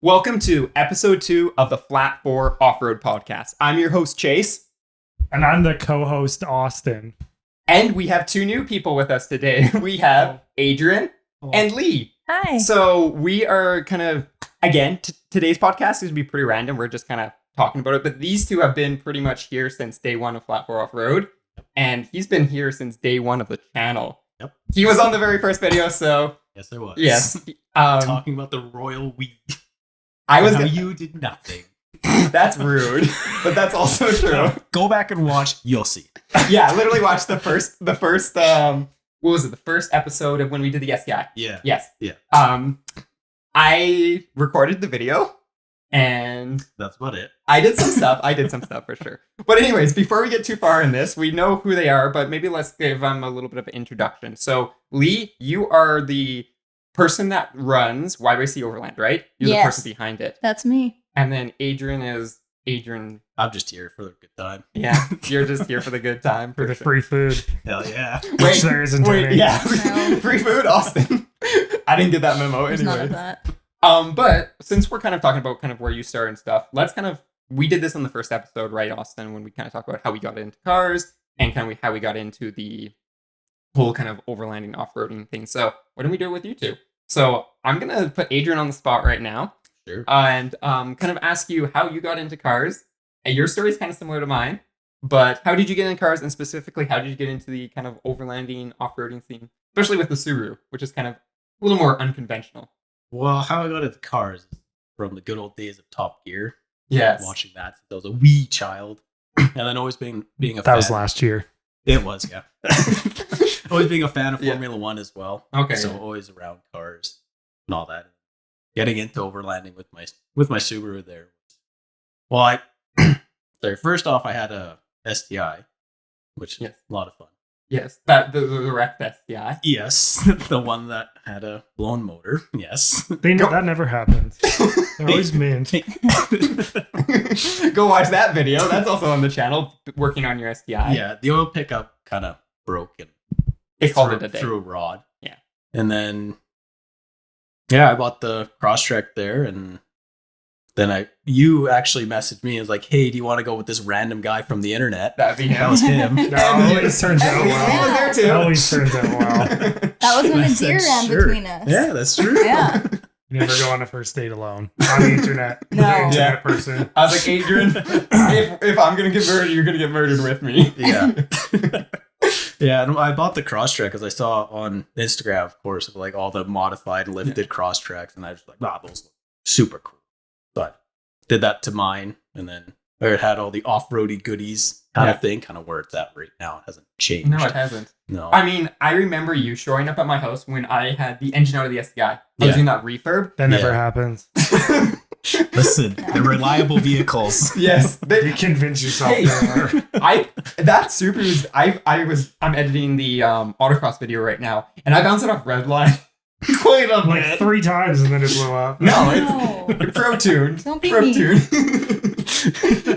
Welcome to episode 2 of the Flat 4 Offroad Podcast. I'm your host, Chase. And I'm the co-host, Austin. And we have 2 new people with us today. We have Adrain and Lee. Hi. So we are kind of, again, today's podcast is going to be pretty random. We're just kind of talking about it. But these 2 have been pretty much here since day 1 of Flat 4 Offroad. And he's been here since day 1 of the channel. Yep. He was on the very first video, so... Yes, I was. Yes. Talking about the royal weed. I was how you did nothing. That's rude, but that's also true. Go back and watch. You'll see. Yeah, literally watch the first what was it? The first episode of when we did the STI. Yeah. Yes. Yeah. I recorded the video and That's about it. I did some stuff for sure. But anyways, before we get too far in this, we know who they are, but maybe let's give them a little bit of an introduction. So Lee, you are the person that runs yyc Overland, right? You're the person behind it. That's me. And then Adrain. I'm just here for the good time. Yeah, you're just here for the good time. For the free food. Hell yeah. Which there isn't any. Yeah. No. Free food, Austin. I didn't get that memo There's none anyway. of that. But since we're kind of talking about kind of where you start and stuff, we did this on the first episode, right, Austin, when we kind of talked about how we got into cars and kind of how we got into the whole kind of overlanding, off-roading thing. So why don't we do it with you 2? So I'm going to put Adrain on the spot right now. Sure. And kind of ask you how you got into cars. And your story is kind of similar to mine, but how did you get into cars, and specifically how did you get into the kind of overlanding, off-roading scene, especially with the Subaru, which is kind of a little more unconventional. Well, how I got into cars is from the good old days of Top Gear. Yes. Watching that since I was a wee child. And then always being a fan. That was last year. It was, yeah. Always being a fan of Formula 1 as well. Okay. So always around cars and all that. Getting into overlanding with my Subaru there. Well, sorry, first off, I had a STI, which is a lot of fun. Yes, that the wrecked STI. Yes, the one that had a blown motor. Yes. That never happens. They're always mint. Go watch that video. That's also on the channel, working on your STI. Yeah, the oil pickup kind of broke and It called it a day. through a rod. Yeah. And then, I bought the Crosstrek there, and then you actually messaged me and was like, hey, do you want to go with this random guy from the internet? That'd be him. That was him. That always turns out He well. was there too. That always turns out well. That was when I a said, deer ran sure. between us. Yeah, that's true. Yeah. You never go on a first date alone. On the internet. No. With an internet Yeah. person. I was like, Adrain, if I'm gonna get murdered, you're gonna get murdered with me. Yeah. Yeah, and I bought the Crosstrek because I saw on Instagram, of course, of like all the modified lifted Crosstreks, and I was like, wow, those look super cool. But did that to mine, and then it had all the off-roady goodies kind of thing, kind of where it's at right now. It hasn't changed. No, it hasn't. No. I mean, I remember you showing up at my house when I had the engine out of the STI. I was doing that refurb. That never happens. Listen, they're reliable vehicles. Yes. You convince yourself Hey. they are. That Subaru's, I'm editing the autocross video right now, and I bounced it off Redline quite a Like bit. 3 times and then it blew up. No, it's pro-tuned. Don't be Pro-tuned.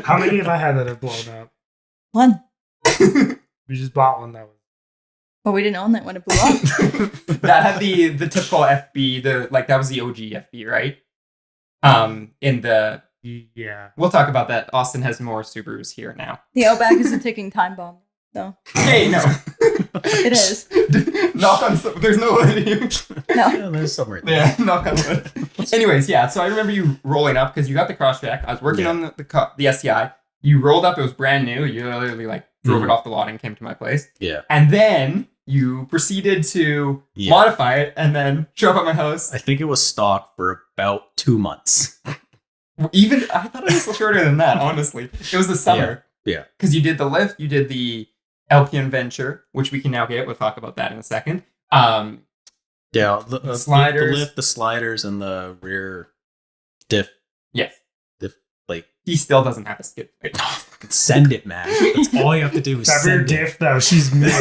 How many have I had that have blown up? One. We just bought one that was. Well, we didn't own that when it blew up. That had the typical FB, that was the OG FB, right? Yeah. We'll talk about that. Austin has more Subarus here now. The Outback is a ticking time bomb. So Hey, no. it is. Knock on. There's no wood here. No. Yeah, there's some right there. Yeah, knock on wood. Anyways, yeah. So I remember you rolling up because you got the Crosstrek. I was working on the STI. You rolled up. It was brand new. You literally drove it off the lot and came to my place. Yeah. And then you proceeded to modify it and then show up at my house. I think it was stock for about 2 months. Even I thought it was shorter than that. Honestly, it was the summer. Yeah. Because you did the lift. You did the LPN Venture, which we can now get. We'll talk about that in a second. Yeah, the sliders. the lift, the sliders, and the rear diff. Yes. Like, He still doesn't have a skid plate. send it, man. That's all you have to do is That rear send it. diff, though, she's mint.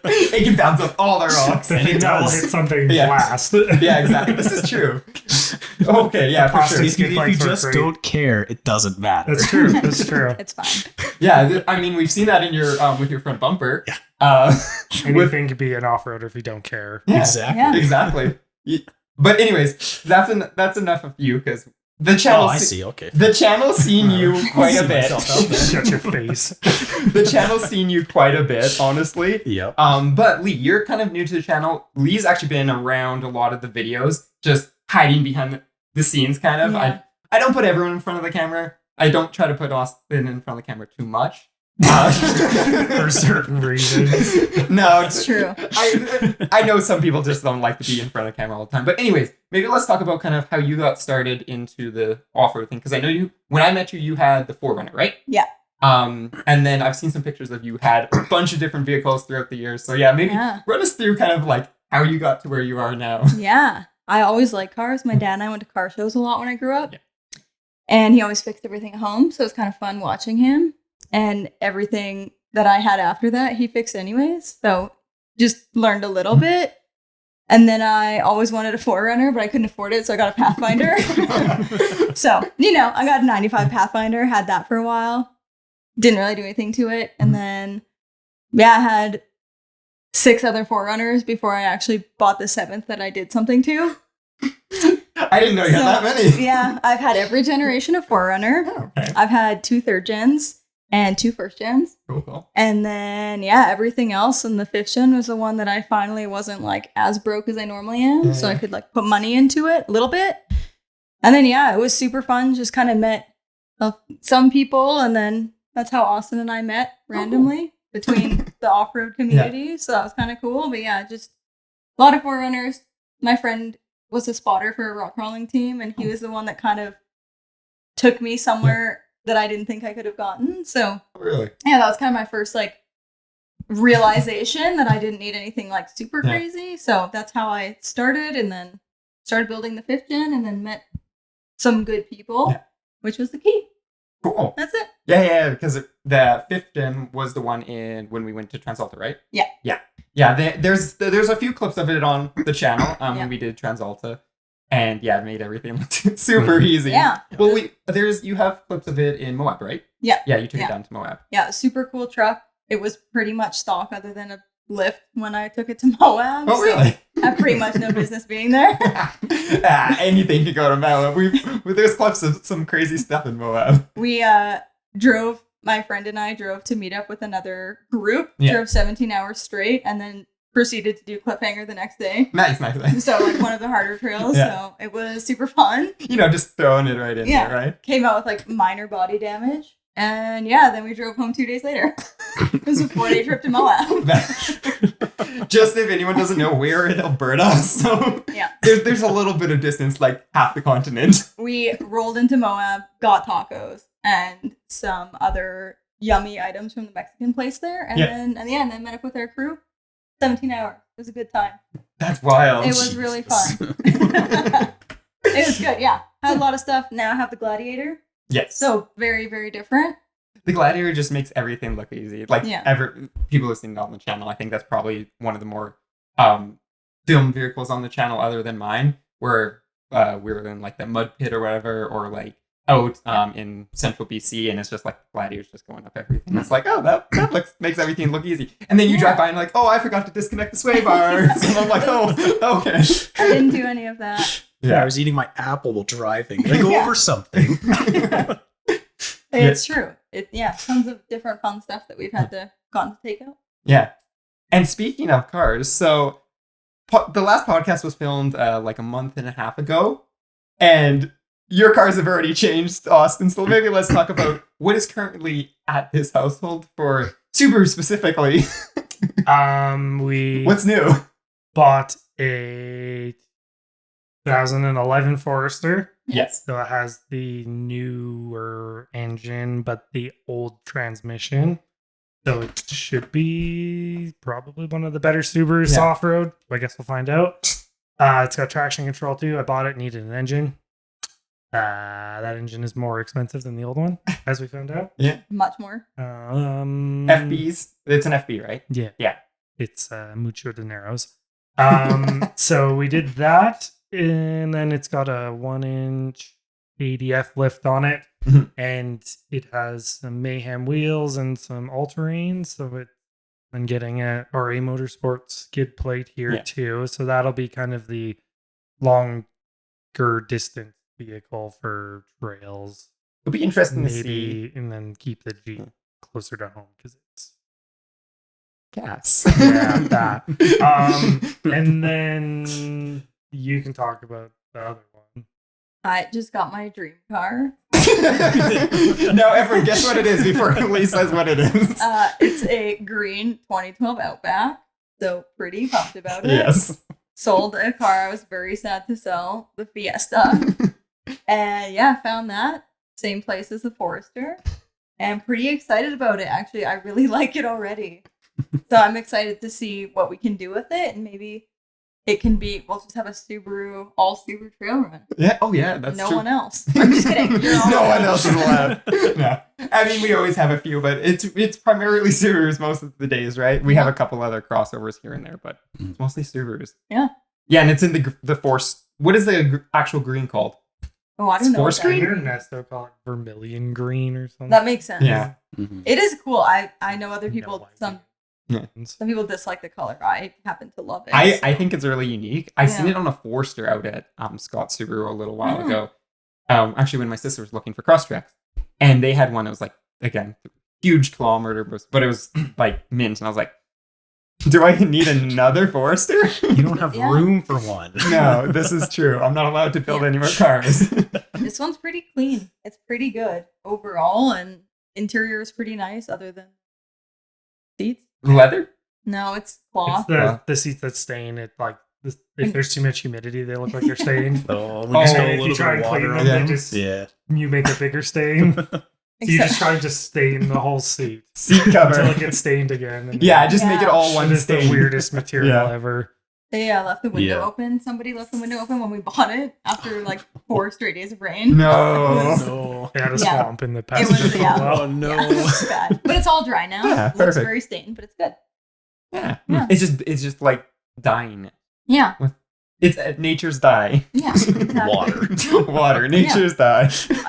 It can bounce up all the rocks. I think that will hit something last. Yeah, exactly. This is true. Okay, yeah, for sure. If you Like for just free. don't care, it doesn't matter. That's true. That's true. It's fine. Yeah, I mean, we've seen that in your with your front bumper. Yeah. Anything could be an off-roader if you don't care. Yeah, Exactly. Yeah. exactly. But anyways, that's enough of you because the channel. Oh, I see. Okay. The channel's seen you quite a See bit. myself out there. Shut your face. The channel's seen you quite a bit, honestly. Yep. But Lee, you're kind of new to the channel. Lee's actually been around a lot of the videos, just hiding behind the scenes, kind of. Yeah. I don't put everyone in front of the camera. I don't try to put Austin in front of the camera too much. For certain reasons. No, It's true. I know some people just don't like to be in front of the camera all the time. But anyways, maybe let's talk about kind of how you got started into the off-road thing. Because I know when I met you, you had the 4Runner, right? Yeah. And then I've seen some pictures of you had a bunch of different vehicles throughout the years. So yeah, maybe run us through kind of like how you got to where you are now. Yeah. I always liked cars. My dad and I went to car shows a lot when I grew up. Yeah. And he always fixed everything at home. So it was kind of fun watching him. And everything that I had after that, he fixed anyways. So just learned a little bit. And then I always wanted a 4Runner, but I couldn't afford it. So I got a Pathfinder. So, I got a 95 Pathfinder, had that for a while. Didn't really do anything to it. And then, I had 6 other 4Runners before I actually bought the 7th that I did something to. I didn't know you had that many. Yeah, I've had every generation of 4Runner. Oh, okay. I've had 2 3rd gens and 2 1st gens. Cool. And then, everything else. And the 5th gen was the one that I finally wasn't like as broke as I normally am. Yeah, so I yeah. could like put money into it a little bit. And then, it was super fun. Just kind of met some people. And then that's how Austin and I met randomly between the off-road community. So that was kind of cool. But just a lot of 4Runners. My friend was a spotter for a rock crawling team. And he was the one that kind of took me somewhere that I didn't think I could have gotten. So Really? that was kind of my first like realization that I didn't need anything like super crazy. So that's how I started, and then started building the 5th gen, and then met some good people, which was the key. Cool. That's it. Yeah, because the 5th gen was the one when we went to Transalta, right? Yeah. Yeah, there's a few clips of it on the channel when we did Transalta. And it made everything look super easy. Yeah. Well, you have clips of it in Moab, right? Yeah. Yeah, you took it down to Moab. Yeah, super cool truck. It was pretty much stock other than a lift when I took it to Moab. Oh, really? I have pretty much no business being there. Anything to go to Moab. There's clips of some crazy stuff in Moab. We my friend and I drove to meet up with another group, Yeah. drove 17 hours straight, and then proceeded to do Cliffhanger the next day. Nice. So like one of the harder trails. Yeah. So it was super fun. Just throwing it right in there, right? Came out with like minor body damage. And then we drove home 2 days later. It was a 4-day trip to Moab. Just if anyone doesn't know, we're in Alberta, so there's a little bit of distance, like half the continent. We rolled into Moab, got tacos and some other yummy items from the Mexican place there, and then met up with our crew. 17 hours. It was a good time. That's wild. It was really fun. It was good, yeah. Had a lot of stuff. Now I have the Gladiator. Yes. So very, very different. The Gladiator just makes everything look easy. Like Yeah. People listening on the channel, I think that's probably one of the more film vehicles on the channel other than mine, where we were in like the mud pit or whatever, or like out in central BC, and it's just like Gladiator's just going up everything. It's like, oh, that makes everything look easy. And then you drive by and like, oh, I forgot to disconnect the sway bars. And I'm like, oh, okay. I didn't do any of that. I was eating my apple while driving. Did I go over something? It's true. Tons of different fun stuff that we've had to take out. Yeah. And speaking of cars, so the last podcast was filmed like a month and a half ago, and your cars have already changed, Austin. So maybe let's talk about what is currently at this household for Subaru specifically. We What's new? bought a 2011 Forester. Yes. So it has the newer engine, but the old transmission. So it should be probably one of the better Subarus off-road. I guess we'll find out. It's got traction control too. I bought it, needed an engine. That engine is more expensive than the old one, as we found out. Yeah. Much more. FBs. It's an FB, right? Yeah. Yeah. It's mucho dineros. So we did that, and then it's got a 1-inch ADF lift on it, and it has some Mayhem wheels and some all-terrain. So I'm getting a RA Motorsports skid plate here too. So that'll be kind of the longer distance vehicle for trails. It'll be interesting to see Maybe, and then keep the Jeep closer to home because it's gas. yeah that. And then you can talk about the other one. I just got my dream car. Now, everyone, guess what it is before Lee says what it is. It's a green 2012 Outback. So pretty pumped about it. Yes. Sold a car I was very sad to sell, the Fiesta. And yeah, found that. Same place as the Forester. And pretty excited about it, actually. I really like it already. So I'm excited to see what we can do with it. And maybe it can be, we'll just have a Subaru, all Subaru trail run. Yeah. Oh, yeah. That's no true. one else. I'm just kidding. You're all No one else is allowed. No. I mean, we always have a few, but it's primarily Subarus most of the days, right? We have a couple other crossovers here and there, but it's mostly Subarus. Yeah. Yeah, and it's in the force. What is the actual green called? Oh, I don't know. Force what that green? is. Here in Nesto call it vermilion green or something. That makes sense. Yeah. Mhm. It is cool. I know other people, No idea. some people dislike the color. I happen to love it. I think it's really unique. I seen Yeah. it on a Forester out at Scott Subaru a little while ago. Actually, when my sister was looking for cross tracks, and they had one that was like, again, huge kilometer, but it was like mint, and I was like, do I need another Forester? You don't have Yeah. room for one. No, this is true. I'm not allowed to build any more cars. This one's pretty clean. It's pretty good overall, and interior is pretty nice. Other than seats, Leather? no, it's It's cloth. the seats that stain. It like if there's too much humidity, they look like they're stained. Oh, when Oh, you spill a And if little you try bit and of clean water them, on Yeah. they them. just Yeah. you make a bigger stain. So you just Except- try and just stain the whole seat Seat until it cover. gets stained again. And Yeah, just make it Yeah. all one it is stain. the weirdest material Yeah. ever. They left the window Yeah. open. Somebody left the window open when we bought it after like 4 straight days of rain. No. No. It had a Yeah. swamp in the It passenger was, yeah. below. Oh no. Yeah, it was bad. But it's all dry now. Yeah, Looks perfect. very stained, but it's good. Yeah. Yeah. It's just like dying. Yeah. It's nature's dye. Yeah. Exactly. Water. Water. Nature's dye.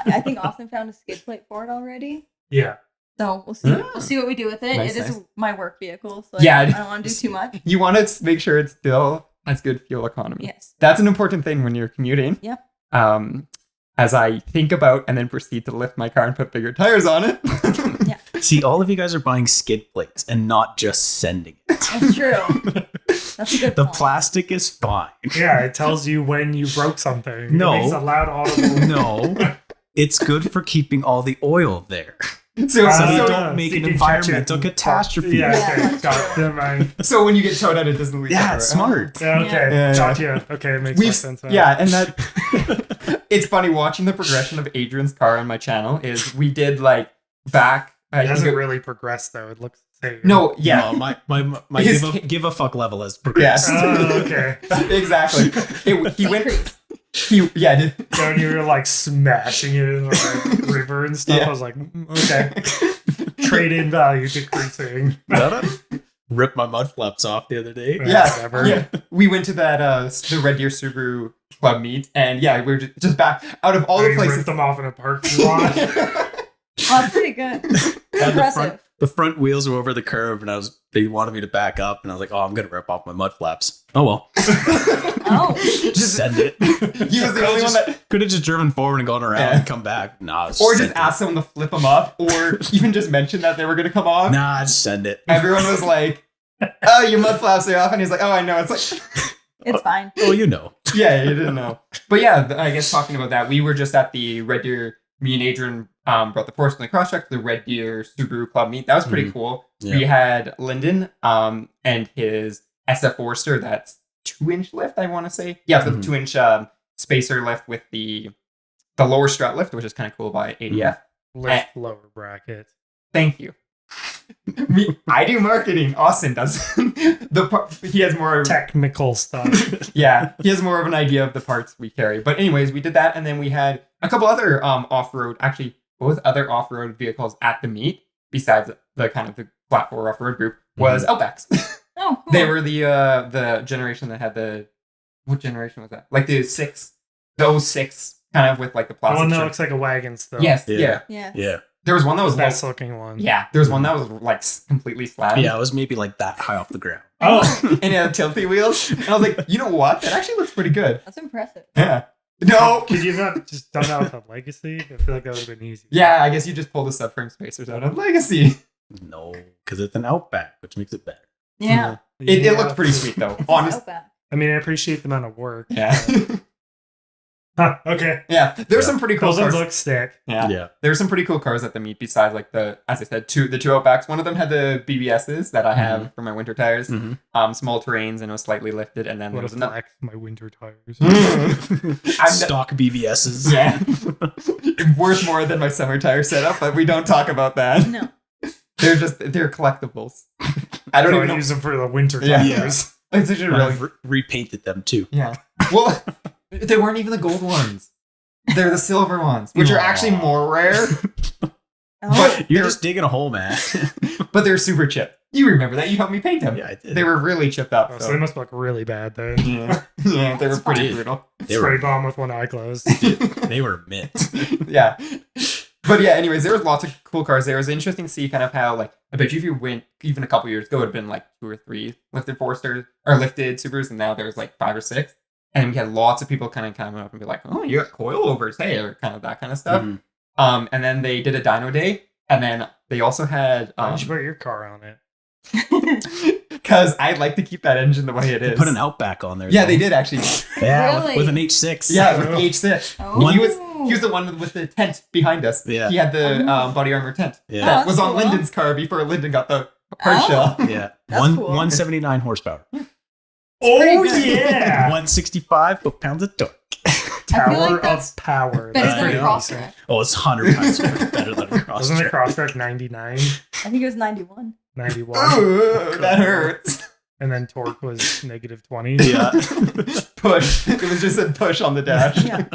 I think Austin found a skid plate for it already. Yeah. So we'll see. Ah. We'll see what we do with it. Nice, it is nice. my work vehicle, so Yeah, I don't want to do too much. You want to make sure it still has good fuel economy. Yes. That's an important thing when you're commuting. Yep. As I think about and then proceed to lift my car and put bigger tires on it. Yeah. See, all of you guys are buying skid plates and not just sending it. That's true. That's a good The point. plastic is fine. Yeah, it tells you when you broke something. No. It makes a loud audible. No, it's good for keeping all the oil there. So, So so, you don't make so you an can catch it environmental and- catastrophe. Yeah, Yeah, okay. that's Got true. it, man. so when you get towed out, it doesn't leak. Yeah, it's smart. Yeah, okay. Yeah. Gotcha. Okay, it makes more We've, sense now. yeah, and that it's funny watching the progression of Adrian's car on my channel. Is we did like back. It hasn't really progressed though. It looks the same. No, yeah, No, my His give a fuck level has yes, progressed. Oh, okay. exactly. He went. Decrease. He So when you were like smashing it in the like, river and stuff, Yeah. I was like, okay. Trade in value decreasing. Ripped my mud flaps off the other day. Yeah, Whatever. yeah. We went to that the Red Deer Subaru club meet, and yeah, we were just back out of all Or the you places. ripped them off in a parking lot. Oh, that's pretty good. And Impressive. the front wheels were over the curve, and they wanted me to back up, and I was like, "Oh, I'm gonna rip off my mud flaps." Oh well, Oh. just send it. He was the only one that, Could have just driven forward and gone around Yeah. and come back. Nah, or just send it. asked someone to flip them up, or even just mention that they were going to come off. Nah, just send it. Everyone was like, "Oh, your mud flaps are off," and he's like, "Oh, I know." It's like, It's fine. Oh, you know. yeah, you didn't know. But yeah, I guess talking about that, we were just at the Red Deer. Me and Adrian brought the Force and the Cross Track to the Red Deer Subaru Club meet. That was pretty cool. Yeah. We had Lyndon and his SF Forester. That's 2-inch lift, I want to say. Yeah, the Mhm. 2-inch spacer lift with the lower strut lift, which is kind of cool by ADF. Lift lower bracket. Thank you. I do marketing. Austin doesn't. He has more. Technical stuff. Yeah, he has more of an idea of the parts we carry. But anyways, we did that, and then we had a couple other off-road, actually both other off-road vehicles at the meet, besides the kind of the flat 4 off-road group, was Outbacks. Oh, cool. They were the generation that had what generation was that? Like the 06, kind of with like the Oh plastic. no, trim. looks like a wagon still. Yes, Yeah. yeah. Yeah. Yeah. There was one that was the best looking one. Yeah, there was one that was like completely flat. Yeah, it was maybe like that high off the ground. Oh, And it had tilty wheels. And I was like, you know what? That actually looks pretty good. That's impressive. Yeah. No. could you not just done that with a Legacy? I feel like that would have been easy. Yeah, I guess you just pull the subframe spacers out of Legacy. No, because it's an Outback, which makes it better. Yeah. It looked pretty sweet though. Honestly. Outback. I mean, I appreciate the amount of work. Yeah. Huh, okay. Yeah. There's some pretty cool Those ones cars. look sick. Yeah. There's some pretty cool cars at the meet besides like the, as I said, the two Outbacks. One of them had the BBSs that I have for my winter tires. Mhm. Small terrains and it was slightly lifted. And then What there a was another. flex, my winter tires. Stock BBSs. Yeah. Worth more than my summer tire setup, but we don't talk about that. No. They're collectibles. I don't So even I know. use them for the winter Yeah. tires. It's actually really. I've repainted them too. Yeah. Well, they weren't even the gold ones. They're the silver ones, which are actually more rare, Oh. but You're they're, just digging a hole, man. but they're super chipped. You remember that? You helped me paint them. Yeah, I did. They were really chipped up. Oh, So. so they must look really bad then. Yeah, yeah, they were pretty fine. brutal. They Spray were, bomb with one eye closed. they were mint. Yeah. But yeah, anyways, there was lots of cool cars. There was interesting to see kind of how, like, I bet you if you went even a couple years ago, it would have been like 2 or 3 lifted Foresters or lifted Subarus, and now there's like 5 or 6. And we had lots of people kind of coming up and be like, "Oh, you got coilovers, hey," or kind of that kind of stuff. Mhm. And then they did a dyno day, and then they also had Why don't you put your car on it? because I like to keep that engine the way it They is. put an Outback on there. Yeah, though. they did actually. Yeah, Really? with an H6. Yeah, with H6. Oh. He was the one with the tent behind us. Yeah. He had the body armor tent Yeah. that Oh, was on that's cool. Lyndon's car before Lyndon got the hard Oh. shell. Yeah. That's One, cool. 179 horsepower. Oh, good. yeah. 165 foot-pounds of torque. Tower like that's of Power. better That's than pretty a know. cross decent. track. Oh, it's 100 times better than a cross Wasn't the track. Crosstrack 99, I think it was 91. 91? Ooh, that hurts. And then torque was negative 20. Yeah. Push. It was just a push on the dash. Yeah.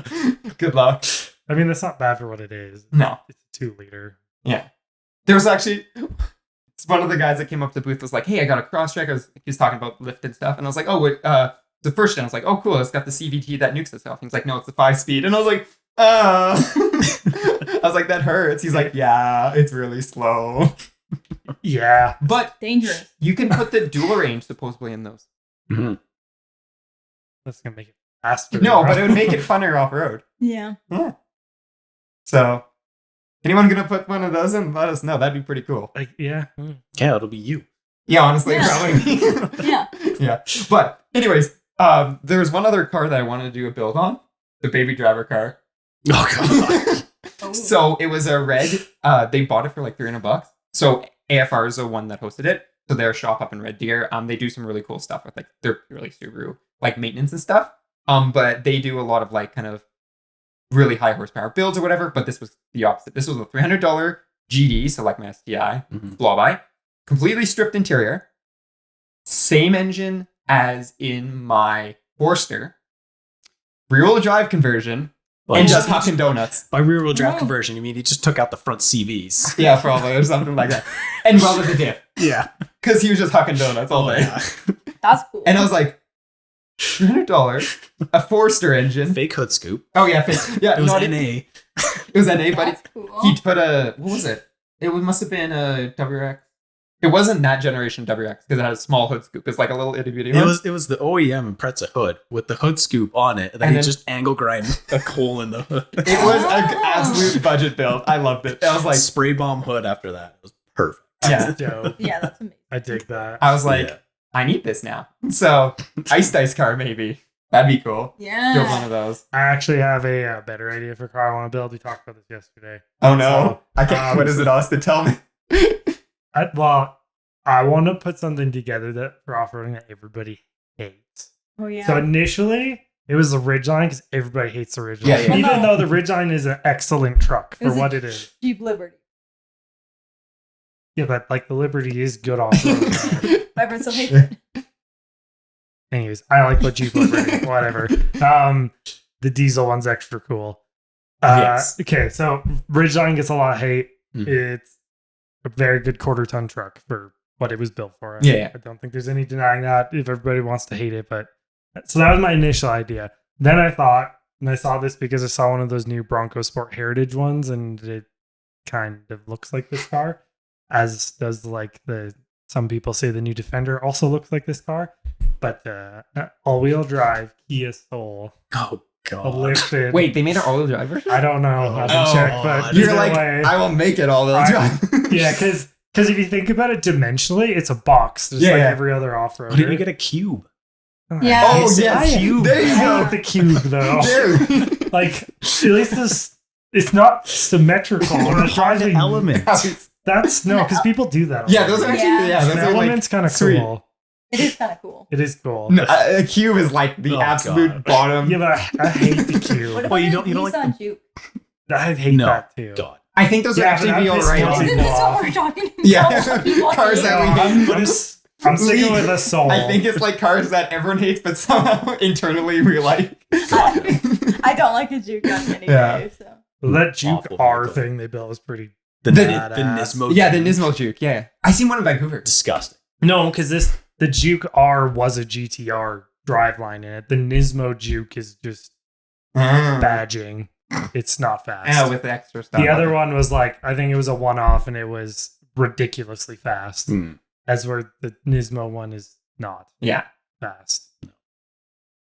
Good luck. I mean, that's not bad for what it is. No. It's a 2-liter. Yeah. There was actually one of the guys that came up to the booth was like, "Hey, I got a cross track." He was talking about lift and stuff, and I was like, "Oh, wait, the first gen." I was like, "Oh, cool, it's got the CVT that nukes itself." He's like, "No, it's the 5-speed," and I was like, I was like, "That hurts." He's like, "Yeah, it's really slow." Yeah. But Dangerous. you can put the dual range supposedly in those. Mhm. That's going to make it faster. No, but it would make it funner off road. Yeah. Yeah. So, anyone gonna put one of those in? Let us know. That'd be pretty cool. Like, yeah. Yeah, it'll be you. Yeah, honestly, Yeah. probably. Yeah. Yeah. But anyways, there was one other car that I wanted to do a build on, the baby driver car. Oh, God. Oh. So it was a red. They bought it for like $300. So AFR is the one that hosted it. So they're a shop up in Red Deer. They do some really cool stuff with like they're purely Subaru like maintenance and stuff. But they do a lot of like kind of really high horsepower builds or whatever. But this was the opposite. This was a $300 GD, so like my STI, Mhm. blow by, completely stripped interior, same engine as in my Forester, rear-wheel drive conversion, Well, and he just Huckin' Donuts. by rear-wheel drive No. conversion, you mean he just took out the front CVs? Yeah, probably or something like that, and welded the diff Yeah. because he was just Huckin' Donuts all day. yeah. That's cool. And I was like, $300, a Forester engine. Fake hood scoop. Oh yeah, yeah. It was no, NA. It was NA, but That's cool. he put a what was it? It must have been a WRX. It wasn't that generation WRX because it had a small hood scoop. It's like a little itty bitty one. It was the OEM Impreza hood with the hood scoop on it, and then And he then- just angle grind a hole in the hood. It was an absolute budget build. I loved it. I was like, spray bomb hood after that. It was perfect. yeah. Dope. Yeah, that's amazing. I dig that. I was like, Yeah. I need this now. So, ice car maybe. That'd be cool. Build one Yeah. of those. I actually have a better idea for a car I want to build. We talked about this yesterday. Oh no. So, I can't. What is it, Austin? Tell me. I want to put something together that for off-roading that everybody hates. Oh yeah. So initially, it was the Ridgeline because everybody hates the Ridgeline. Yeah, yeah. Even though the Ridgeline is an excellent truck for Is it- what it is. Jeep Liberty. Yeah, but like the Liberty is good off-road. Everyone still hates it. Anyways, I like the Jeep Liberty. Whatever. The diesel one's extra cool. Yes. Okay, so Ridgeline gets a lot of hate. Mhm. It's a very good quarter-ton truck for what it was built for. Yeah. I don't think there's any denying that if everybody wants to hate it. But so that was my initial idea. Then I thought, and I saw this because I saw one of those new Bronco Sport Heritage ones, and it kind of looks like this car, as does like some people say the new Defender also looks like this car. But all-wheel drive Kia Soul. Oh A god. lifted. Wait, they made an all-wheel drive version? I don't know. I haven't checked, but You're either like, way, I will make it all-wheel drive. yeah, because if you think about it dimensionally, it's a box, just like every other off-roader. Why didn't you get a cube? Yeah. Oh, Yes, yes. cube. There you I go. like the cube though. Dude. Like at least it's not symmetrical. What It drives me- elements? That's no, because people do that. Yeah, those are actually, Yeah. those An are like element's kind of sweet. cool. It is kind of cool. It is cool. No, a cube is like the Oh, absolute God. bottom. Yeah, but I hate the What cube. about Well, you a don't like Nissan Juke? I hate No. that too. God. I think those would Yeah, actually but be I'm all right. pissed Isn't off. this what we're talking about? Yeah. Some people Cars hate that it. we hate. I'm sticking with a Soul. I think it's like cars that everyone hates, but somehow internally we like. I don't like a Juke on anyway, Yeah. so. Well, that Juke Awful R vehicle. thing they built was pretty. The badass. Nismo. Yeah, the Nismo Juke. Yeah, I seen one in Vancouver. Disgusting. No, because the Juke R was a GTR driveline in it. The Nismo Juke is just badging. It's not fast. Yeah, with the extra stuff. The other one was like, I think it was a one-off, and it was ridiculously fast. Hmm. As where the Nismo one is not Yeah. fast.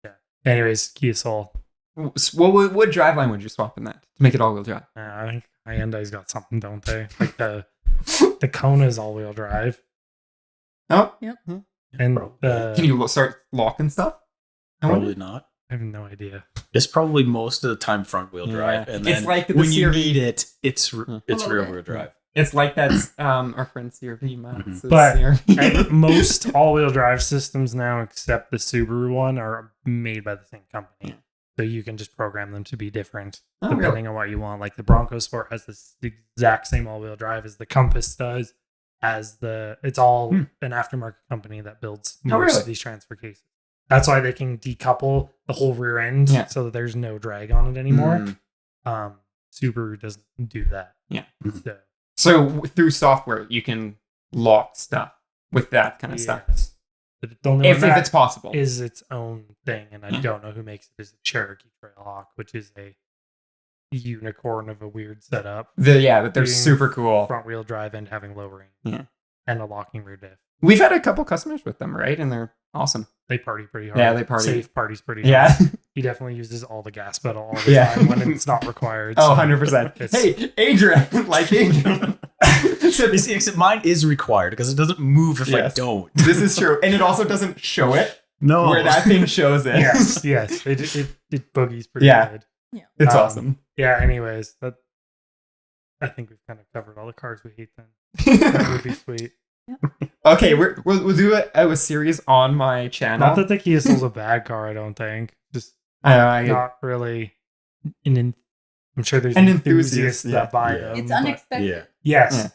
Yeah. Anyways, Kia Soul. What driveline would you swap in that to make it all-wheel drive? I think Hyundai's got something, don't they? Like the Kona's all-wheel drive, Oh, and can you start locking stuff? I wonder. Probably not. I have no idea. It's probably most of the time front wheel Yeah. drive, and It's then like the when you CRV. need it, it's Hmm. it's A little rear bit. wheel drive. It's like that's our friend CRV Matt's But- CRV. Most all-wheel drive systems now, except the Subaru one, are made by the same company. So you can just program them to be different Oh, depending really? on what you want. Like the Bronco Sport has this exact same all-wheel drive as the Compass does. It's all an aftermarket company that builds most really? of these transfer cases. That's why they can decouple the whole rear end Yeah. so that there's no drag on it anymore. Mm. Subaru doesn't do that. Yeah. So, So through software, you can lock stuff with that kind of stuff. yes. But the only If one that it's possible. is its own thing, and I don't know who makes it. Is the Cherokee Trailhawk, which is a unicorn of a weird setup, But they're being super cool. front wheel drive and having low range, Yeah. and a locking rear diff. We've had a couple customers with them, right? And they're awesome. They party pretty hard. Yeah, they party. Safe parties pretty Yeah. hard. He definitely uses all the gas pedal all the Yeah. time when it's not required. Oh, so 100%. it's- Hey, Adrian, like Adrian. So You see, except mine is required because it doesn't move if Yes. I don't. this is true. And it also doesn't show it No. where that thing shows it. yes, yes, it boogies pretty Yeah. good. It's Um, awesome. Yeah. Anyways, I think we've kind of covered all the cars we hate. Then that would be sweet. Okay, we'll do a series on my channel. Not that the Kia Soul's a bad car. I don't think. Just I not really. I'm sure there's An enthusiasts enthusiast, yeah. that buy Yeah. them. It's but- unexpected. Yeah. Yes. Yeah.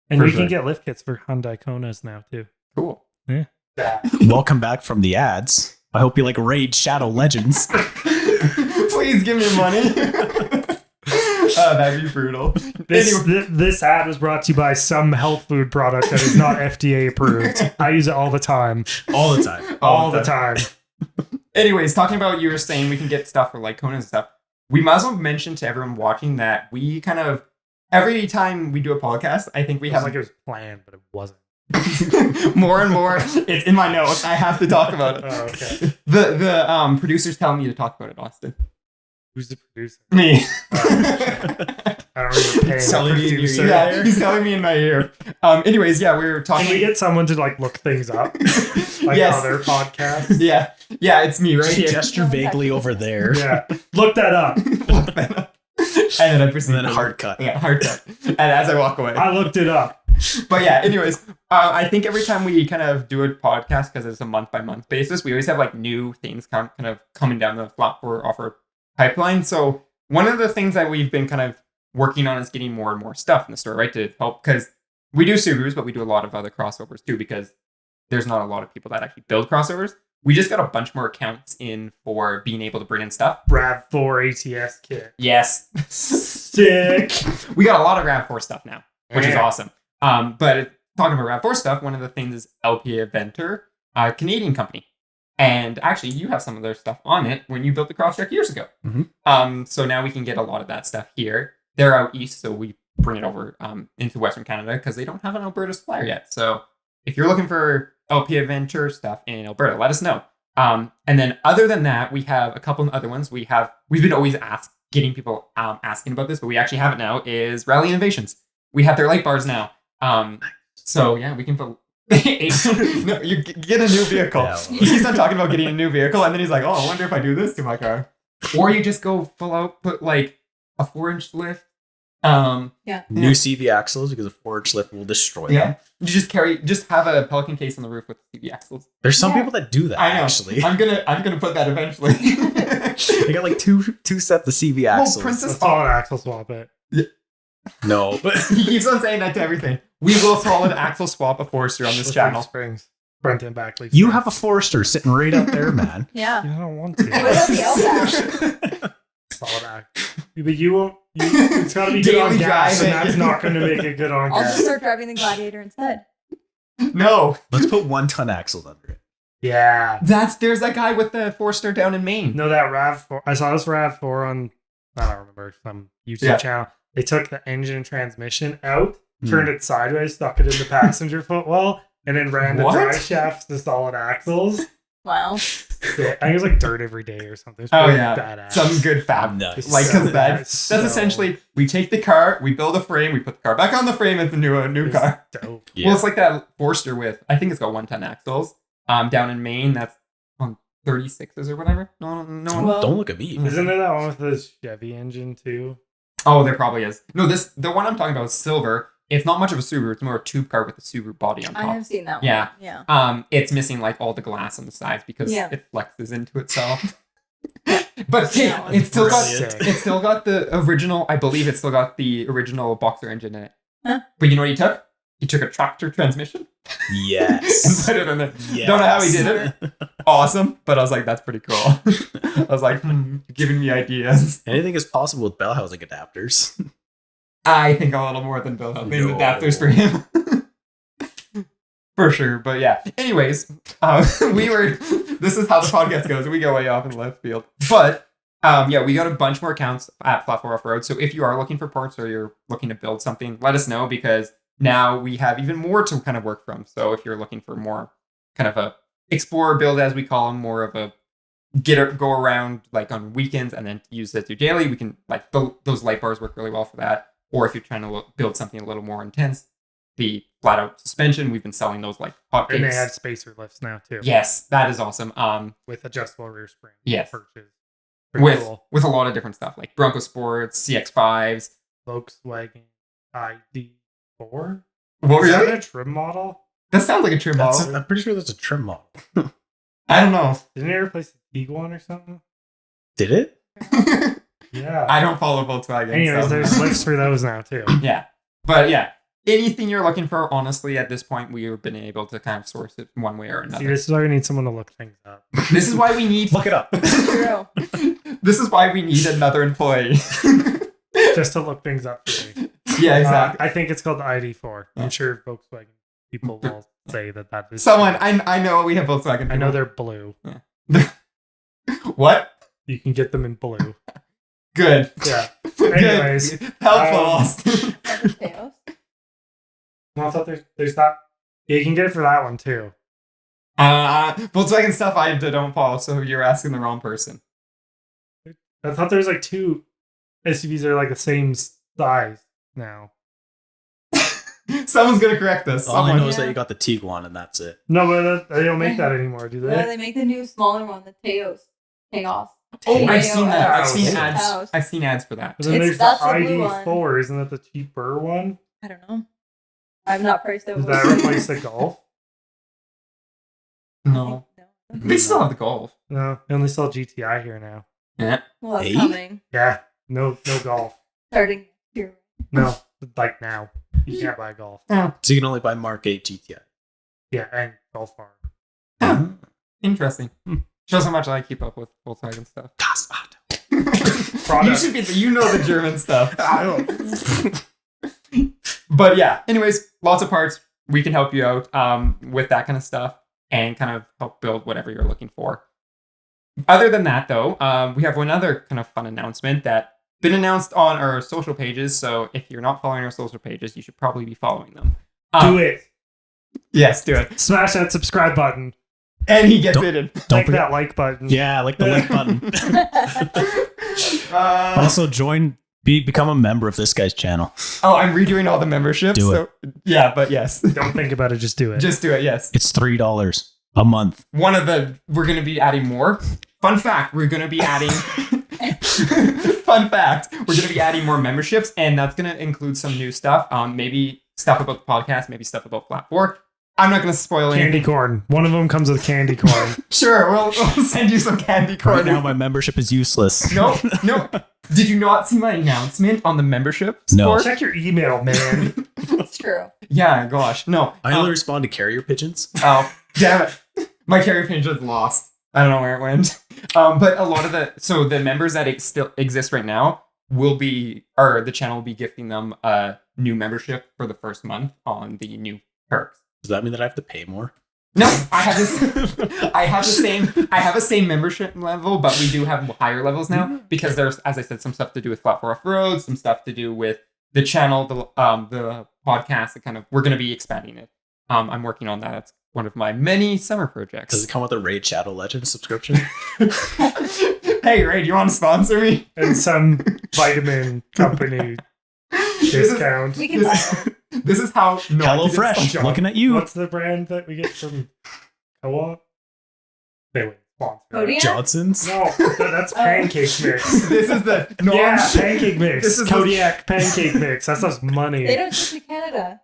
And For you sure. can get lift kits for Hyundai Konas now too. cool. Welcome back from the ads. I hope you like Raid Shadow Legends. Please give me money. Oh, that'd be brutal. This ad was brought to you by some health food product that is not FDA approved. I use it all the time. All the time. All the time. Anyways, talking about you were saying we can get stuff for like Conan and stuff. We might as well mention to everyone watching that we kind of every time we do a podcast, I think we It was have like it was planned, but it wasn't. more and more. It's in my notes. I have to talk about it. Oh, okay. The producers telling me to talk about it, Austin. Who's the producer? Me. I don't even pay Telling the you in your producer. ear. Yeah, he's telling me in my ear. Anyways, yeah, we were talking. Can we get someone to like look things up, like Yes. other podcasts? Yeah, it's me right here. Gesture vaguely over there. Yeah, look that up. And then I proceed. And then hard cut. Yeah, hard cut. And as I walk away. I looked it up. But yeah, anyways, I think every time we kind of do a podcast, because it's a month by month basis, we always have like new things kind of coming down the flat for offer pipeline. So one of the things that we've been kind of working on is getting more and more stuff in the store, right? To help, because we do Subarus, but we do a lot of other crossovers too, because there's not a lot of people that actually build crossovers. We just got a bunch more accounts in for being able to bring in stuff. RAV4 ATS kit. Yes. Sick. We got a lot of RAV4 stuff now, which is Yeah. awesome. But talking about RAV4 stuff, one of the things is LP Adventure, a Canadian company. And actually, you have some of their stuff on it when you built the Crosstrek years ago. Mhm. So now we can get a lot of that stuff here. They're out east, so we bring it over into Western Canada because they don't have an Alberta supplier yet. So if you're looking for LP Adventure stuff in Alberta, let us know. And then other than that, we have a couple of other ones. We've been always getting people asking about this, but we actually have it now, is Rally Innovations. We have their light bars now. So yeah, we can put no, you get a new vehicle. Yeah, He keeps on talking about getting a new vehicle, and then he's like, oh, I wonder if I do this to my car. Or you just go full out, put like a 4-inch lift. New CV axles, because a 4-inch lift will destroy them. You just have a Pelican case on the roof with CV axles. There's some people that do that. I know. Actually, I'm gonna put that eventually. they got like two sets of CV axles. Princess- Let's solid axle swap it. No, but He keeps on saying that to everything. We will solid axle swap a Forester on this With channel. leaf springs. Front and back leaf you springs. have a Forester sitting right up there, man. Yeah. You don't want to. What about the Outback? Solid axle. But you won't. It's got to be good on Daily gas, and driving. that's not going to make it good on I'll just gas. start driving the Gladiator instead. No, Let's put 1-ton axles under it. Yeah. there's that guy with the Forester down in Maine. No, that RAV4. I saw this RAV4 on, I don't remember, some YouTube channel. They took the engine and transmission out, turned it sideways, stuck it in the passenger footwell, and then ran the What? drive shafts to solid axles. Wow. Yeah, I think it was like dirt every day or something. It's Oh pretty yeah, badass. some good fab. Nice. Like, because that's So- essentially, we take the car, we build a frame, we put the car back on the frame, it's a new It's car. dope. Yeah. Well, it's like that Forester with, I think it's got 1-ton axles. Down in Maine, that's on 36s or whatever. No. Well, Don't look at me. Isn't there that one with the Chevy engine too? Oh, there probably is. No, the one I'm talking about is silver. It's not much of a Subaru. It's more a tube car with a Subaru body on I top. have seen that one. Yeah. Yeah. It's missing like all the glass on the sides because Yeah. it flexes into itself. But hey, Yeah, it's still brilliant. got it's still got the original. I believe it's still got the original boxer engine in it. Huh? But you know what he took? He took a tractor transmission and Yes. put it in there. Yes. Don't know how he did it. Awesome, but I was like, that's pretty cool. I was like, you're giving me ideas. Anything is possible with bell housing adapters. I think a little more than Bill Housing No. adapters for him. For sure, but yeah. Anyways, this is how the podcast goes. We go way off in left field. But yeah, we got a bunch more accounts at Platform Off-Road. So if you are looking for parts or you're looking to build something, let us know because now we have even more to kind of work from. So if you're looking for more kind of a explorer build, as we call them, more of a go around like on weekends and then use it through daily, we can like those light bars work really well for that. Or if you're trying to build something a little more intense, the flat out suspension, we've been selling those like hotcakes. And they have spacer lifts now too. Yes, that is awesome. With adjustable rear spring. Yes. Perches. Pretty With cool. with a lot of different stuff like Bronco Sports, CX5s. Volkswagen ID4. What Is that really? a trim model? That sounds like a trim model. I'm pretty sure that's a trim model. I don't know. Didn't it replace the Tiguan or something? Did it? Yeah. I don't follow Volkswagen. Anyways, so. there's lifts for those now too. Yeah. But yeah, anything you're looking for, honestly, at this point, we've been able to kind of source it one way or See, another. this is why we need someone to look things up. This is why we need. Look it up. True. This is why we need another employee. Just to look things up for me. Yeah, exactly. I think it's called the ID4. I'm sure Volkswagen people will say that is. Someone, I know we have Volkswagen. I know people. they're blue. What? You can get them in blue. Good. Yeah. Good. Anyways, Helpful. um, Chaos. No, I thought there's that. Yeah, you can get it for that one too. Volkswagen stuff I don't follow, so you're asking the wrong person. I thought there's like two SUVs that are like the same size now. Someone's gonna correct us. All I Someone. know is that Yeah. you got the Tiguan and that's it. No, but they don't make that anymore, do No, they? they make the new smaller one, the Teos. Chaos. Oh, I've Teo seen that. I've House. seen ads. House. I've seen ads for that. But then It's- there's the that's the blue one. ID4. Isn't that the cheaper one? I don't know. I'm not priced out. Does that replace the Golf? No, they still have the Golf. No, they only sell GTI here now. Yeah. Well, that's Hey? coming. Yeah, no Golf. Starting here. No, like now. You can't buy a Golf. So you can only buy Mark 8 GTI. Yeah, and Golf Farm. Huh. Interesting. Shows how much I keep up with Volkswagen stuff. Das Auto. You should be. You know the German stuff. But yeah. Anyways, lots of parts. We can help you out with that kind of stuff and kind of help build whatever you're looking for. Other than that, though, we have one other kind of fun announcement that been announced on our social pages. So if you're not following our social pages, you should probably be following them. Do it. Yes, do it. Smash that subscribe button. And he gets it in. Don't forget that like button. Yeah, like the like button. Also, become a member of this guy's channel. Oh, I'm redoing all the memberships. Do it. Yeah, but yes. Don't think about it. Just do it. Just do it, yes. It's $3 a month. We're going to be adding more. Fun fact, we're going to be adding... Fun fact, we're going to be adding more memberships, and that's going to include some new stuff. Maybe stuff about the podcast, maybe stuff about Flat 4. I'm not going to spoil anything. Candy corn. One of them comes with candy corn. Sure, we'll send you some candy corn. Right now, my membership is useless. No. Did you not see my announcement on the membership? No. score? Check your email, man. It's true. Yeah, gosh. No. I only respond to carrier pigeons. Oh, damn it. My carrier pigeon just lost. I don't know where it went. But a lot of the members that still exist right now the channel will be gifting them a new membership for the first month on the new perks. Does that mean that I have to pay more? No, I have the same membership level, but we do have higher levels now because there's, as I said, some stuff to do with Flat 4 Off-Road, some stuff to do with the channel, the podcast. We're going to be expanding it. I'm working on that. It's one of my many summer projects. Does it come with a Raid Shadow Legends subscription? Hey, Ray, do you want to sponsor me? And some vitamin company discount. We can buy it. This is how HelloFresh, looking at you. What's the brand that we get from Co-op? They would sponsor. Kodiak? Johnson's? No, that's pancake mix. This is the Pancake mix. This is Kodiak pancake mix. That's us money. They don't ship to Canada.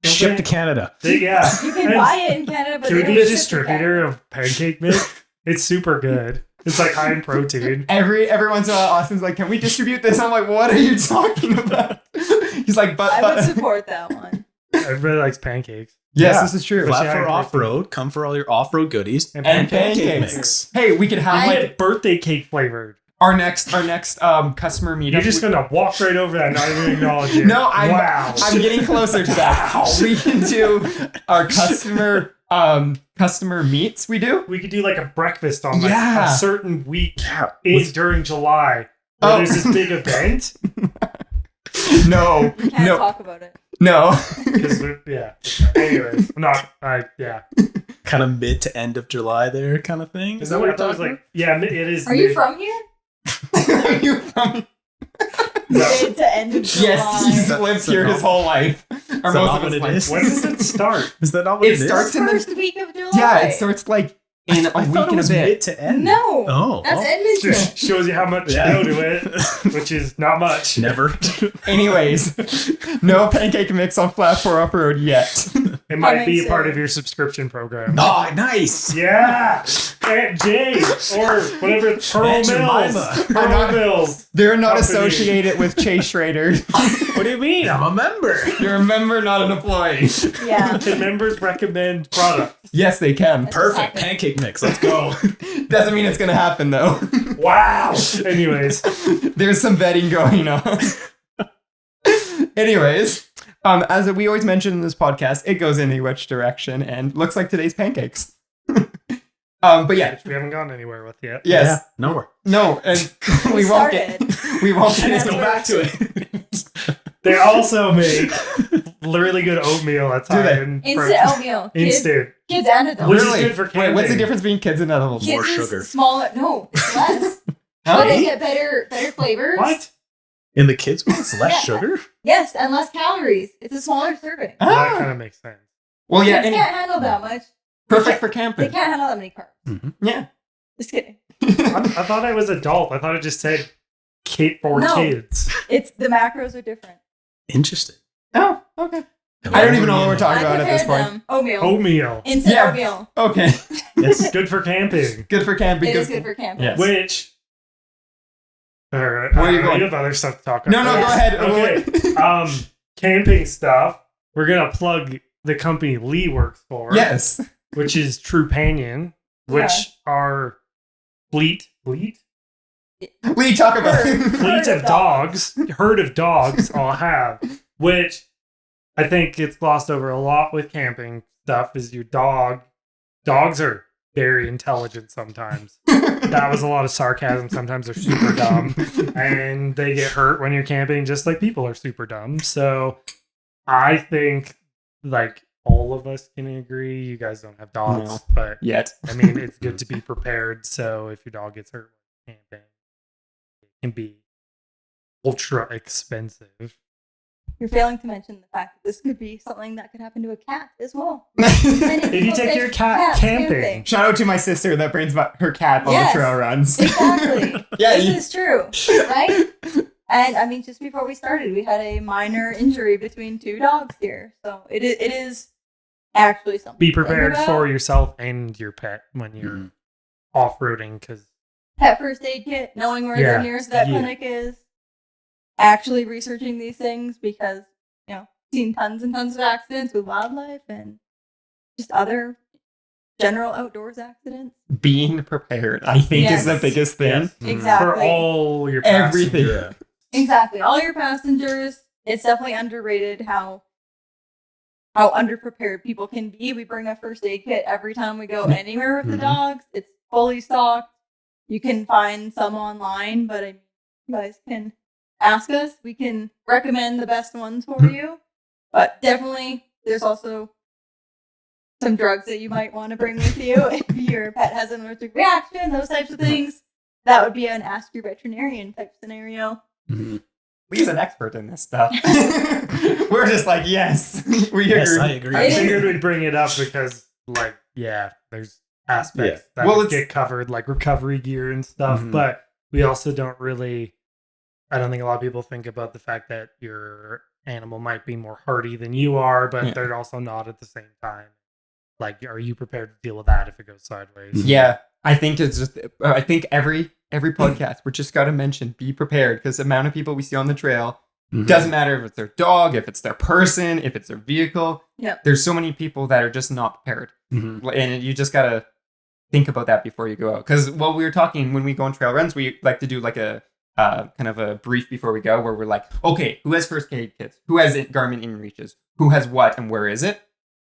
Ship to Canada. You can buy it in Canada, but Can they we don't be a ship to distributor Canada. of pancake mix? It's super good. It's like high in protein. Every once in a while, Austin's like, "Can we distribute this?" I'm like, "What are you talking about?" He's like, I would "But." support that one. Everybody likes pancakes. Yes, Yeah. this is true. Flat Yeah, for I off-road. Come for all your off-road goodies. And And pancake pancakes. mix. Hey, we could have Like birthday cake flavored. our next customer meetup. You're just gonna walk right over that, not even acknowledge it. No, wow. I'm getting closer to that. We can do our customer meets. We do. We could do like a breakfast on like Yeah. a certain week With- during July. Where there's this big event. No, We can't no, talk about it. no. Yeah. Anyways, yeah. kind of mid to end of July there kind of thing. Is that what I thought it was like? Yeah, it is. Are you from here? Are you from? Mid to end of July. Yes, he's lived here his whole life. Or Is that most not of what his it life. is? When does it start? Is that not what It it is? starts in the First week of July. yeah. It starts like in a I week thought it and a was bit. mid to end. No. Oh. That's well, Edmonton. Just shows you how much Yeah. you know to it, which is not much. Never. Anyways, no pancake mix on Flat 4 Off-Road yet. It might Coming be a part soon. of your subscription program. Oh, nice. Yeah, Aunt Jane or whatever. Pearl Aunt Mills. Jemima. Pearl not- Mills. They're not Company. associated with Chase Schrader. What do you mean? I'm a member. You're a member, not an employee. Yeah. Can members recommend products? Yes, they can. Perfect. Pancake mix. Let's go. Doesn't mean it's gonna happen though. Wow. Anyways, There's some vetting going on. Anyways, as we always mention in this podcast, it goes in which direction, and looks like today's pancakes. But yeah, which we haven't gone anywhere with yet. yes, Yeah. Nowhere. no, and We we won't get. started. We won't get. Let's into go back to it. They also make really good oatmeal that's Do they? high in Instant oatmeal. Instant. Kids and adults. Which is Really? good for Wait, what's the camping. difference between kids and adults? More Kids is sugar. Smaller. No, it's less. Huh? But they get better flavors. What? In the kids' one, it's less Yeah. sugar. Yes, and less calories. It's a smaller serving. Well, that Ah. kind of makes sense. Well, yeah, Kids can't handle that much. perfect for They camping. can't handle that many carbs. Yeah. Just kidding. I thought I was adult. I thought it just said kid for No. kids. It's the macros are different. Interesting. Oh, okay. I don't even know what we're talking about at this prepared point. them. Oatmeal. Oatmeal. Instant Yeah. oatmeal. Okay. It's good for camping. Good for camping. It is good for camping. Yes. Which. Alright. Where are you going? You have other stuff to talk No, about. no, go ahead. Okay. Camping stuff. We're gonna plug the company Lee works for. Yes. Which is Trupanion, which are fleet Lee, talk about it. fleet of dogs, herd of dogs I'll have, which I think gets glossed over a lot with camping stuff is your dog. Dogs are very intelligent sometimes. that was a lot of sarcasm. Sometimes they're super dumb and they get hurt when you're camping, just like people are super dumb. So I think like all of us can agree. You guys don't have dogs, No. but Yet. I mean, it's good to be prepared. So if your dog gets hurt when camping, it can be ultra expensive. You're failing to mention the fact that this could be something that could happen to a cat as well. If you take your cat camping. Shout out to my sister that brings her cat on Yes. the trail runs. Exactly. Yeah, This you- is true, right? And I mean, just before we started, we had a minor injury between 2 dogs here. So it is actually something. Be to think prepared about. for yourself and your pet when you're Mhm. off-roading, because Pet first aid kit, knowing where Yeah. the nearest vet Yeah. clinic is, actually researching these things because, seen tons and tons of accidents with wildlife and just other general outdoors accidents. Being prepared, I think, is the Yes. biggest thing. Yes. Exactly. for all your Everything. passengers. Exactly. All your passengers, it's definitely underrated how underprepared people can be. We bring a first aid kit every time we go anywhere with the Mhm. dogs. It's fully stocked. You can find some online, but you guys can ask us. We can recommend the best ones for you. But definitely, there's also some drugs that you might want to bring with you if your pet has an allergic reaction, those types of things. That would be an ask your veterinarian type scenario. Mhm. Lee's an expert in this stuff. We're just like, yes, we Yes, agree. I agree. I figured we'd bring it up because, like, yeah, there's aspects that Well, would it's- get covered, like recovery gear and stuff. Mhm. But we also don't really. I don't think a lot of people think about the fact that your animal might be more hardy than you are, but Yeah. they're also not at the same time. Like, are you prepared to deal with that if it goes sideways? Yeah, I think it's just. I think every podcast we're just got to mention be prepared, because the amount of people we see on the trail Mhm. doesn't matter if it's their dog, if it's their person, if it's their vehicle. Yep. There's so many people that are just not prepared, Mhm. and you just gotta think about that before you go out. Because while we were talking, when we go on trail runs, we like to do like a kind of a brief before we go, where we're like, okay, who has first aid kits? Who has Garmin InReaches? Who has what, and where is it?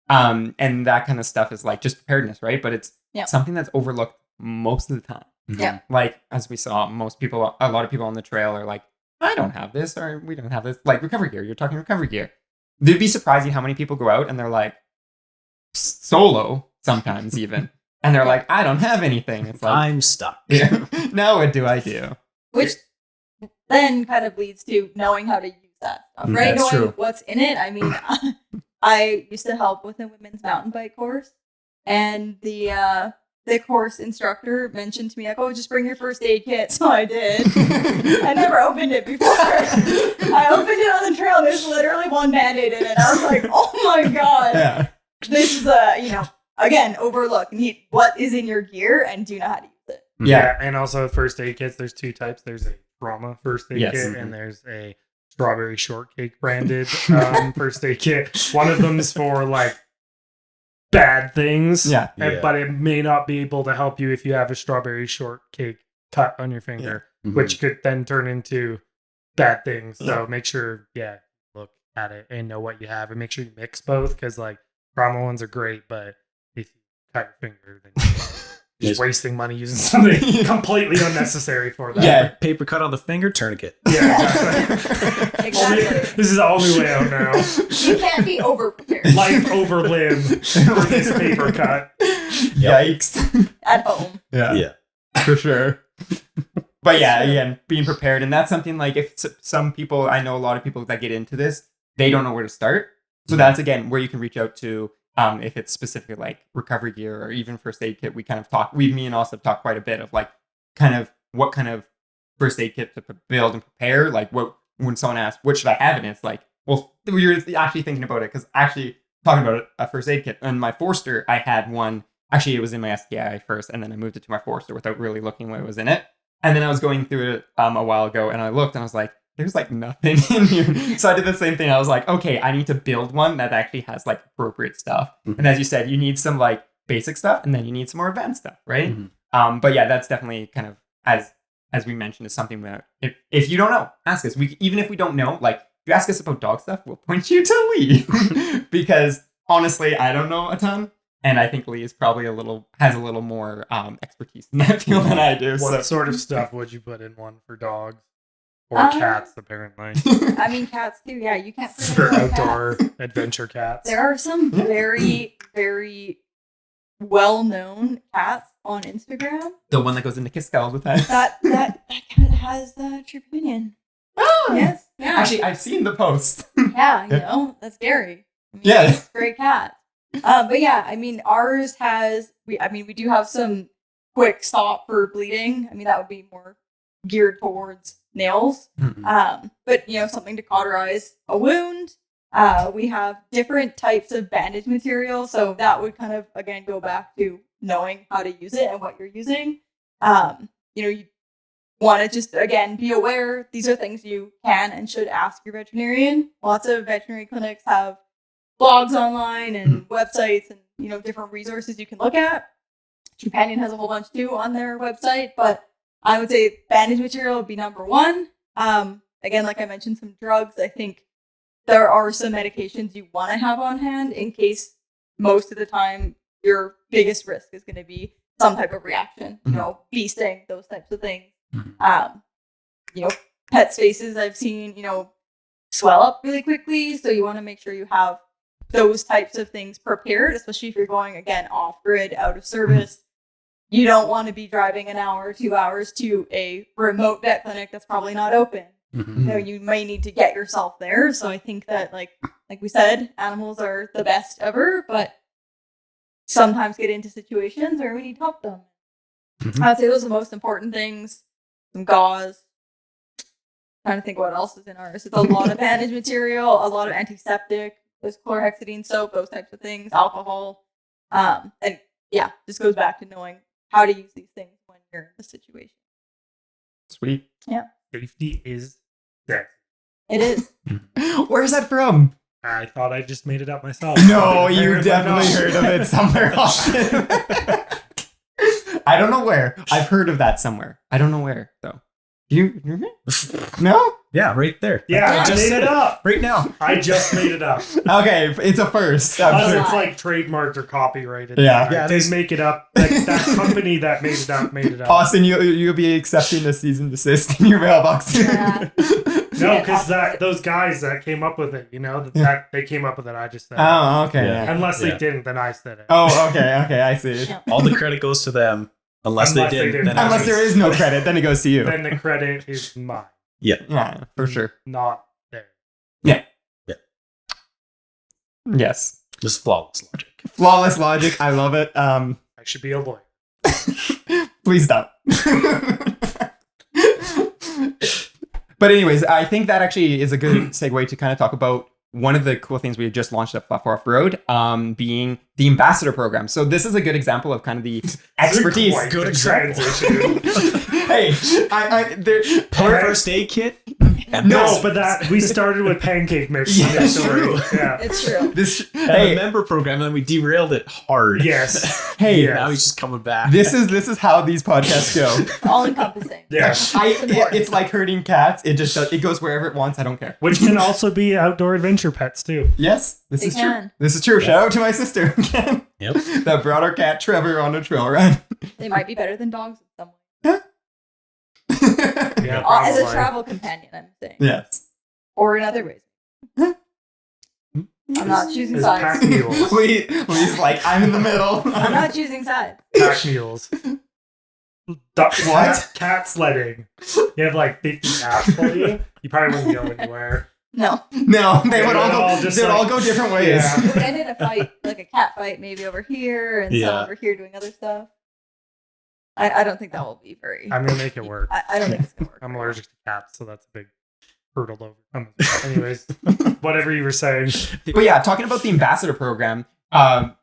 And that kind of stuff is like just preparedness, right? But it's Yep. something that's overlooked most of the time. Yeah. Like, as we saw, a lot of people on the trail are like, I don't have this, or we don't have this. Like recovery gear, you're talking recovery gear. They'd be surprising how many people go out and they're like solo sometimes even, and they're like, I don't have anything. It's like, I'm stuck. yeah, now what do I do? Which then kind of leads to knowing how to use that stuff, right? That's Knowing true. what's in it. I mean, I used to help with a women's mountain bike course, and the course instructor mentioned to me, like, oh, just bring your first aid kit. So I did. I never opened it before. I opened it on the trail. There's literally one Band-Aid in it. I was like, oh my God. Yeah. This is again, overlook. Need what is in your gear and do you know how to use it. Yeah. And also first aid kits, there's 2 types. There's a trauma first aid Yes. kit, and there's a strawberry shortcake branded first aid kit. One of them is for like bad things, Yeah. Yeah. but it may not be able to help you if you have a strawberry shortcake cut on your finger, Mhm. which could then turn into bad things. So make sure, look at it and know what you have, and make sure you mix both, because like trauma ones are great, but if you cut your finger, then you're Yes. just wasting money using something completely unnecessary for that. Yeah. Paper cut on the finger, tourniquet. Yeah, exactly. Exactly. This is all new way out now. You can't be over prepared Life over limb for this paper cut. Yikes. at home. Yeah. Yeah. For sure. But yeah, again, being prepared. And that's something like, if some people, I know a lot of people that get into this, they don't know where to start. So that's, again, where you can reach out to, if it's specifically like recovery gear or even first aid kit. We kind of me and Austin have talked quite a bit of like kind of what kind of first aid kit to build and prepare. Like when someone asks, what should I have? And it's like, well, you're actually thinking about it, because actually talking about a first aid kit. And my Forester, I had one. Actually, it was in my STI first, and then I moved it to my Forester without really looking what was in it. And then I was going through it a while ago, and I looked, and I was like, there's like nothing in here. So I did the same thing. I was like, okay, I need to build one that actually has like appropriate stuff. Mhm. And as you said, you need some like basic stuff, and then you need some more advanced stuff, right? Mhm. But yeah, that's definitely kind of, as we mentioned, is something that if you don't know, ask us. Even if we don't know, like if you ask us about dog stuff, we'll point you to Lee. Because honestly, I don't know a ton. And I think Lee is probably has a little more expertise in that field than I do. What So. sort of stuff would you put in one for dogs or Um, cats? Apparently, I mean, cats too. Yeah, you can't. put for in a cat. outdoor adventure cats. There are some very, very well-known cats on Instagram. The one that goes into kiss all the time. That cat has the Trupanion. Oh, Yes. Yeah. Actually, I've seen the post. Yeah, you know, that's scary. I mean, Yeah. it's a great cat. But yeah, I mean, ours has, we do have some quick stop for bleeding. I mean, that would be more geared towards nails. But, you know, something to cauterize a wound. We have different types of bandage material. So that would kind of, again, go back to knowing how to use it and what you're using. You know, you want to just, again, be aware these are things you can and should ask your veterinarian. Lots of veterinary clinics have blogs online and websites and, you know, different resources you can look at. Trupanion has a whole bunch too on their website, but I would say bandage material would be number one. Again, like I mentioned, some drugs. I think there are some medications you want to have on hand in case most of the time your biggest risk is going to be some type of reaction, you know, bee sting, those types of things. You know, pets' faces I've seen, you know, swell up really quickly. So you want to make sure you have those types of things prepared, especially if you're going, again, off grid, out of service. You don't want to be driving an hour or 2 hours to a remote vet clinic that's probably not open. You know, you may need to get yourself there. So I think that, like we said, animals are the best ever, but sometimes get into situations where we need to help them. I would say those are the most important things. Some gauze. Trying to think what else is in ours. It's a lot of bandage material, a lot of antiseptic. There's chlorhexidine soap, those types of things, alcohol. And yeah, just goes back to knowing how to use these things when you're in the situation. Sweet. Yeah. Safety is sexy. It is. Where's that from? I thought I just made it up myself. No, you Apparently definitely not. heard of it somewhere else. I don't know where. I've heard of that somewhere. I don't know where, though. You? No? Yeah, right there. Yeah, Yeah. I made it up. Right now. I just made it up. Okay, it's a first. I'm Unless sure. it's like trademarked or copyrighted. Yeah. I Yeah, didn't make it up. Like, that company that made it up. Austin, you'll be accepting a cease and desist in your mailbox. Yeah. No, because those guys that came up with it, you know, that they came up with it. I just said it. Oh, okay. Yeah. Yeah. Unless Yeah. they didn't, then I said it. Oh, okay, I see. Yeah. All the credit goes to them. Unless they didn't. Then Unless there is no credit, then it goes to you. Then the credit is mine, Yeah, for sure. not there. Yes. Just flawless logic. Flawless logic. I love it. I should be a lawyer. Please stop. But anyways, I think that actually is a good segue to kind of talk about one of the cool things we had just launched at Fluff Off-Road, being the ambassador program. So this is a good example of kind of the expertise. Quite Good the example. transition. Hey, there. First aid kit. And No, this- but that we started with pancake mix. Yeah, initially. true. Yeah. It's true. This. and the Hey, member program, and then we derailed it hard. Yes. hey. Yeah. Now he's just coming back. This is how these podcasts go. All encompassing. Yeah. It's like herding cats. It goes wherever it wants. I don't care. Which can also be outdoor adventure pets too. Yes, this They is true. can. This is true. Shout out to my sister again. Yep. That brought our cat Trevor on a trail run. They might be better than dogs in some way. Yeah, As a probably. travel companion, I'm saying. Yes. Or in other ways. I'm not choosing As pack sides. mules. Lee's like, I'm in the middle. I'm not choosing sides. Pack mules. What? Cat sledding. You have like 50 cats for you. You probably wouldn't go anywhere. No. No, they would all all go. just They'd like- all go different ways. Yeah. It would end in a fight, like a cat fight, maybe over here, and Yeah. some over here doing other stuff. I don't think that will be very. I'm gonna make it work. I don't think it's gonna work. I'm allergic to cats, so that's a big hurdle to overcome. Anyways, whatever you were saying. But yeah, talking about the ambassador program,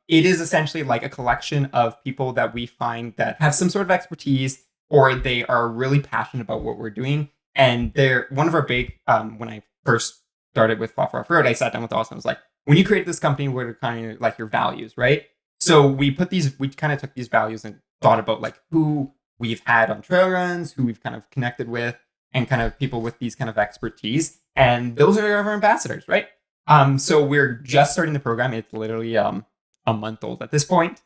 it is essentially like a collection of people that we find that have some sort of expertise, or they are really passionate about what we're doing. And they're one of our big. When I first started with Fluff Off-Road, I sat down with Austin. I was like, when you create this company, what are kind of like your values, right? So we kind of took these values and thought about like who we've had on trail runs, who we've kind of connected with, and kind of people with these kind of expertise. And those are our ambassadors, right? So we're just starting the program. It's literally a a month old at this point.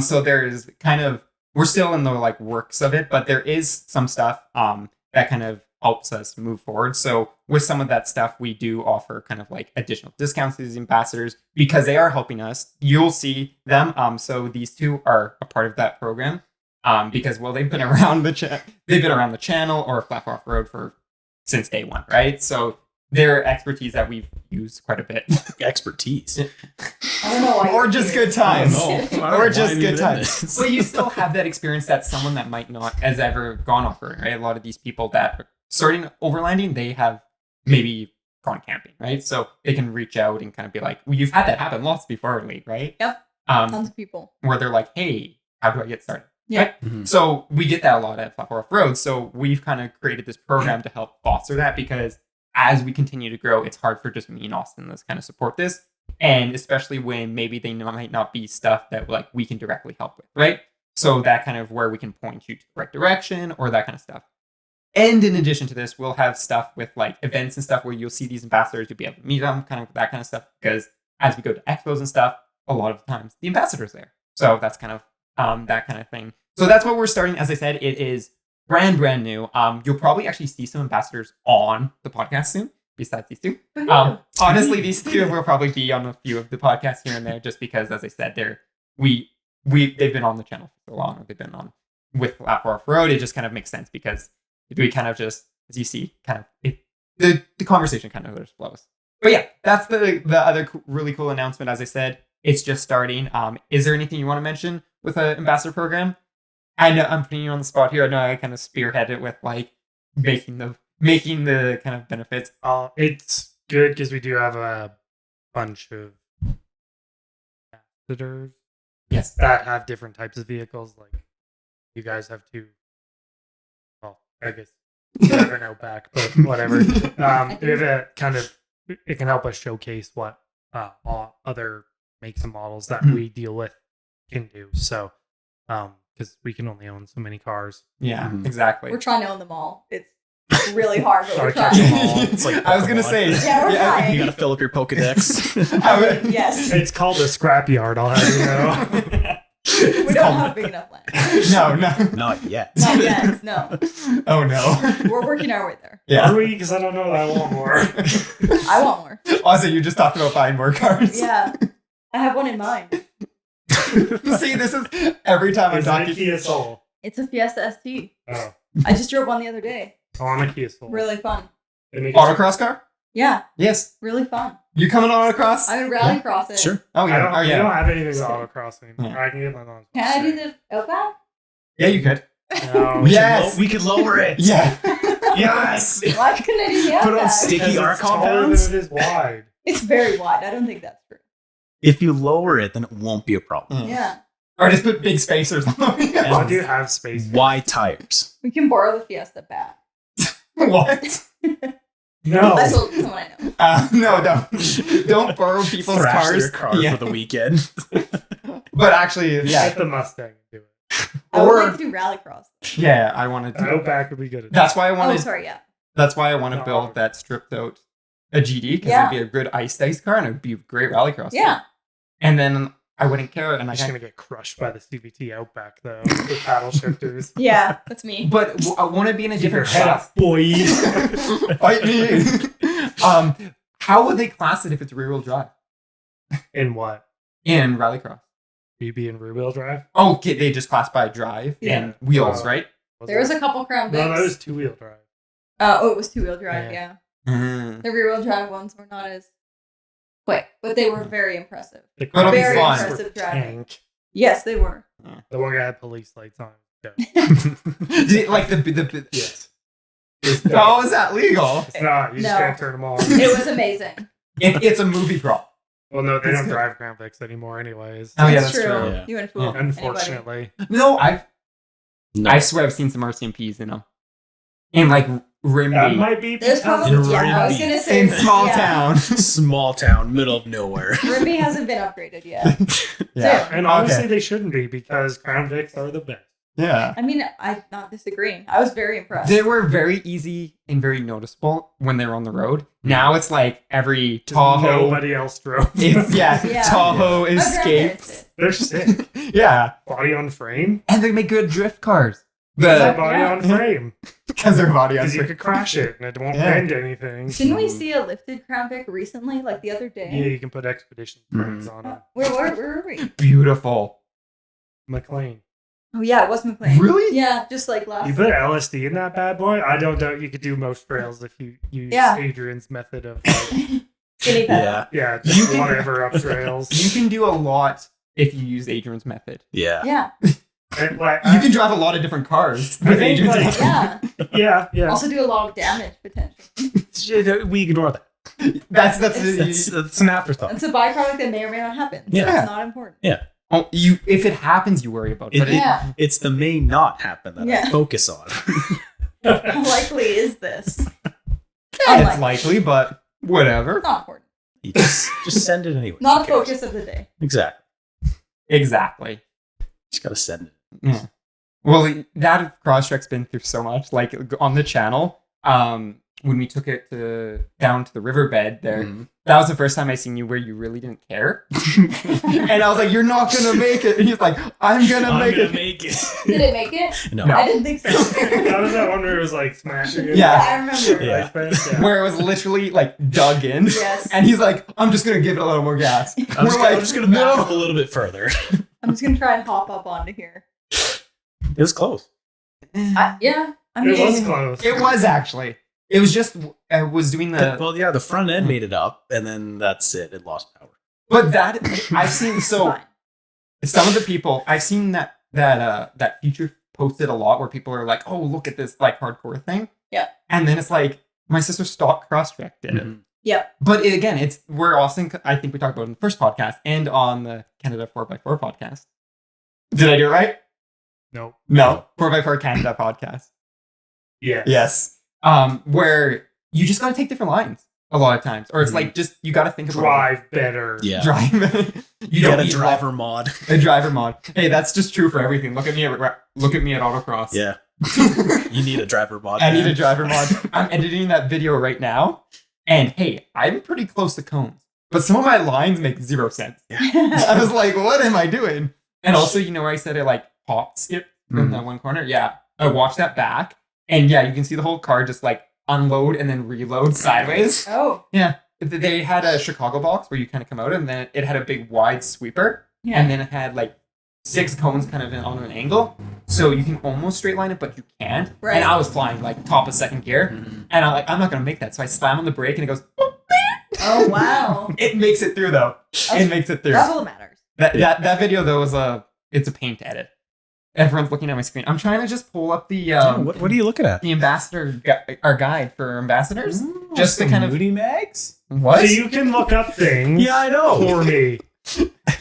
So there's kind of, we're still in the like works of it, but there is some stuff that kind of helps us move forward. So with some of that stuff, we do offer kind of like additional discounts to these ambassadors because they are helping us. You'll see them. So these two are a part of that program because, well, they've been around the channel or Flat Off-Road since day one, right? So their expertise that we've used quite a bit. Expertise. I don't know why. Or just good times. Or just mind good even times. But you still have that experience that someone that might not has ever gone off-roading, right? A lot of these people that are starting overlanding, they have maybe gone camping, right? So they can reach out and kind of be like, well, you've had that happen lots before, Lee, right? Yep. Tons of people. Where they're like, hey, how do I get started? Yeah. Right? Mm-hmm. So we get that a lot at Flat Off-Road. So we've kind of created this program to help foster that because as we continue to grow, it's hard for just me and Austin to kind of support this. And especially when maybe they might not be stuff that like we can directly help with, right? So that kind of where we can point you to the right direction or that kind of stuff. And in addition to this, we'll have stuff with like events and stuff where you'll see these ambassadors, you'll be able to meet them, kind of that kind of stuff. Because as we go to expos and stuff, a lot of the times the ambassador's there. So that's kind of that kind of thing. So that's what we're starting. As I said, it is brand new. You'll probably actually see some ambassadors on the podcast soon, besides these two. Honestly, these two will probably be on a few of the podcasts here and there, just because, as I said, they've been on the channel for so long, or they've been on with Flat Off-Road. It just kind of makes sense because we kind of just, as you see, kind of the conversation kind of just flows. But yeah, that's the other really cool announcement. As I said, it's just starting. Is there anything you want to mention with an ambassador program? I know I'm putting you on the spot here. I know I kind of spearhead it with like making the kind of benefits. It's good because we do have a bunch of ambassadors. Yes. That have different types of vehicles. Like you guys have two. Well, I guess you never know back, but whatever. We have a kind of, it can help us showcase what other makes and models that we deal with can do. So, because we can only own so many cars. Yeah, exactly. We're trying to own them all. It's really hard, but we're Sorry, trying. catch 'em all. It's like I was gonna Pokemon. say, Yeah, we're trying. You gotta fill up your Pokedex. Yes. It's called a scrapyard, I'll have you know. We don't have big enough land. No. Not yet. Not yet, no. Oh no. We're working our way there. Yeah. Are we? Because I don't know that I want more. I want more. Also, you just talked about buying more cars. Yeah. I have one in mind. See, this is every time I'm Is it a talking. Kia Soul? It's a Fiesta ST. Oh, I just drove one the other day. I want a Kia Soul. Really fun. They make it- Autocross car? Yeah, Yes. really fun. You coming on autocross? I'm gonna rallycross it. Sure. Oh I yeah. don't, Oh We yeah. don't have anything with autocrossing. Yeah. I can get my mom's. Can I do the Outback? Yeah, you could. No. Yes. We could lower it. Yeah. Yes. Why couldn't I do the Put on Outback? sticky Because R it's taller compounds. than it is wide. It's very wide. I don't think that's true. If you lower it, then it won't be a problem. Yeah. Or just put big spacers on the I do have space. Wide tires. We can borrow the Fiesta back. What? No. I sold it to someone I know. No. Don't borrow people's Thrash cars. their car Yeah. for the weekend. But actually, yeah. Get the Mustang and do it. I would Or- like to do rallycross. Yeah, I wanted to. Outback would be good at That's why I Oh, wanted. sorry, yeah. That's why I want to No. build that stripped out a GD because Yeah. it'd be a good ice car and it'd be a great rallycross. Yeah. And then I wouldn't care, and I'm I just got, gonna get crushed by the CVT Outback though. The paddle shifters. Yeah, that's me. but I want to be in a Keep your different head class. up, boy. Fight me. How would they class it if it's rear wheel drive In what? in rallycross? BB and rear wheel drive? Oh, okay, they just classify drive Yeah. and wheels, right? There was a couple Crown Vics. No, that was 2-wheel drive. Oh, it was 2-wheel drive, Yeah. yeah. Mm. The rear-wheel drive ones were not as quick, but they were very impressive. The But it'll be Very fun. impressive driving. tank. Yes, they were. The one guy had police lights on. Yeah. Like the Yes. how is that legal? It's not. You just No. can't turn them on. It was amazing. It's a movie prop. Well, no, they It's don't good. drive Crown Vics anymore, anyways. Oh yeah, It's that's true. Yeah. You wouldn't fool anybody. Unfortunately. No, No. I swear I've seen some RCMPs in them. In like That Rimby. might be There's because probably, In yeah, I was Rimby. going to say. In small yeah. town. Small town, middle of nowhere. Rimby hasn't been upgraded yet. Yeah. And honestly, they shouldn't be because Crown Vics are the best. Yeah. I mean, I'm not disagreeing. I was very impressed. They were very easy and very noticeable when they were on the road. Now it's like every Tahoe. Nobody else drove. It's, Yeah. Tahoe My grandparents escapes. did. They're sick. Yeah. Body on frame. And they make good drift cars. They're The body Yeah. on frame. because they're body on Because you frame. could crash it and it won't Yeah. bend anything. Didn't we see a lifted Crown Vic recently, like the other day? Yeah, you can put expedition frames on it. Where were we? Beautiful. McLean. Oh yeah, it was McLean. Really? Yeah, just like last. You put LSD in that bad boy? I don't doubt you could do most trails if you use Yeah. Adrian's method of like, Skinny pedal. yeah, You just can- whatever up trails. You can do a lot if you use Adrian's method. Yeah. Yeah, And, like, You can drive a lot of different cars I with think, Adrian's like- method. yeah. yeah. Also do a lot of damage potentially. We ignore that. That's That's an afterthought. It's a byproduct that may or may not happen. So Yeah. it's not important. oh, if it happens, you worry about it. But Yeah. It's the may not happen that Yeah. I focus on. How likely is this? it's Unlikely. likely, but whatever. Not important. You just send it anyway. Not Who a cares? focus of the day. Exactly. Exactly. Just gotta send it. Yeah. Well, that cross-track's been through so much. Like on the channel, when we took it down to the riverbed there, Mhm. that was the first time I seen you where you really didn't care. And I was like, "You're not gonna make it." And he's like, "I'm gonna make it." make it. Did it make it? No. No. I didn't think so. That was that one where it was like smashing it. Yeah. I remember. Yeah. Ice bed, yeah. Where it was literally like dug in. Yes. And he's like, "I'm just gonna give it a little more gas." I'm We're just, like, I'm just gonna back "No." up a little bit further. I'm just gonna try and hop up onto here. It was close. Yeah. I mean, It was close. It was actually. It was just I was doing the. Well, yeah, the front end made it up, and then that's it. It lost power. But that I've seen it's so. fine. Some of the people I've seen that feature posted a lot where people are like, "Oh, look at this like hardcore thing." Yeah. And then it's like my sister stock cross-track did it. Mhm. Yep. But again, we're also I think we talked about it in the first podcast and on the Canada 4x4 podcast. Did I do it right? Nope. No, 4x4 Canada podcast. Yeah. Yes. Where you just got to take different lines a lot of times, or it's like just you got to think about Drive better. Yeah. drive. You don't get a need driver mod. a driver mod. Hey, that's just true for everything. Look at me at autocross. Yeah. You need a driver mod. I need man. a driver mod. I'm editing that video right now, and hey, I'm pretty close to cones, but some of my lines make zero sense. I was like, what am I doing? And also, you know where I said I like pop skip in that one corner? Yeah. I watched that back, and yeah, you can see the whole car just like unload and then reload sideways. Oh. Yeah. They had a Chicago box where you kind of come out, and then it had a big wide sweeper, Yeah. and then it had like 6 cones kind of on an angle, so you can almost straight line it, but you can't. Right. And I was flying like top of second gear, Mhm. and I'm not gonna make that, so I slam on the brake, and it goes. Oh wow. It makes it through though. It makes it through. That's all that matters. That video though was it's a paint edit. Everyone's looking at my screen. I'm trying to just pull up the Yeah, what are you looking at? the ambassador our guide for ambassadors, just to kind of Moody Mags. what? So you can look up things Yeah, I know. for me.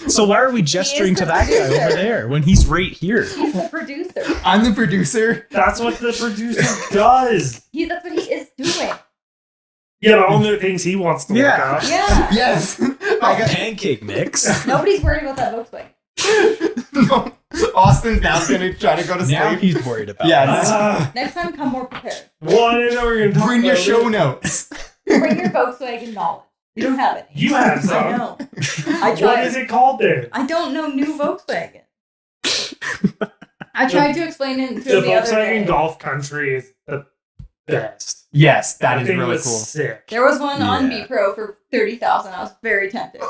So why are we gesturing the to that guy producer. over there when he's right here? He's the producer. I'm the producer. That's what the producer does. That's what he is doing. Yeah, but all the things he wants to look Yeah. up. Yeah. Yes. I got, Pancake mix. Nobody's worried about that Volkswagen. no. Austin's now gonna try to go to Now sleep. he's worried about Yeah, that. Ah, Next time, come more prepared. well, I didn't know we were going to talk Bring your about show it. notes. Bring your Volkswagen knowledge. You don't have any. You have some. I know. I What tried. is it called then? I don't know new Volkswagen. I tried to explain it to The him the other Volkswagen day. Golf Country is the best. Yes, that is thing really was cool. sick. There was one on Yeah. B Pro for 30,000. I was very tempted.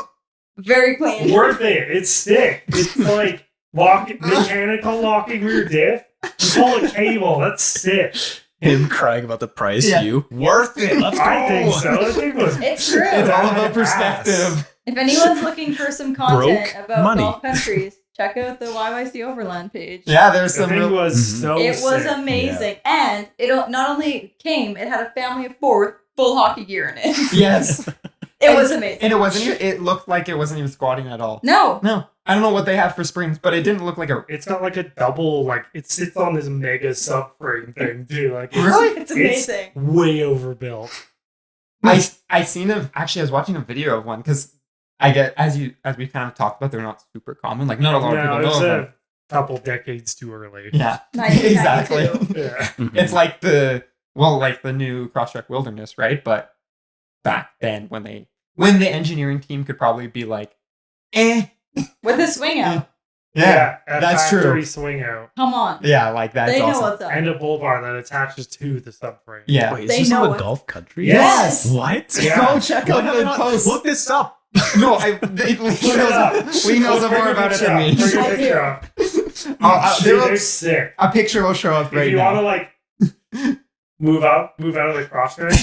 Very clean. Worth it. It's sick. It's like mechanical locking rear diff. You pull a cable. That's sick. Him crying about the price. Yeah. You worth it. Let's go. I think so. That thing was. It's true. It's all about Ass. perspective. If anyone's looking for some content Broke about money. golf countries, check out the yyc overland page. Yeah, there's The some thing real. was Mhm. so It was sick. amazing. And it not only came, it had a family of 4 with full hockey gear in it. Yes, It was amazing. and it wasn't. It looked like it wasn't even squatting at all. No. No, I don't know what they have for springs, but it didn't look like a. It's got like a double, like, it sits on this mega subframe thing, too. Like, it's Really? It's amazing. way overbuilt. I seen a actually I was watching a video of one because I get as we kind of talked about, they're not super common. Like not a lot of No, people it's know a of them. couple decades too early. Yeah, 1992. exactly. Yeah. It's like the new Crosstrek Wilderness, right? But back then, when the engineering team could probably be like, With a swing out. yeah, a that's factory true. swing out. Come on. Yeah, like that's They know awesome. what's up. And a bull bar that attaches to the subframe. Yeah. Wait, is They this know on a what- Gulf country? Yes. What? Yeah. Go check out the post. Look this up. No, Lee knows Bring more a about it picture than me. up. Bring a I picture do. up. There They're will- sick. a picture will show up If right you now. want to like move out of the crossroads,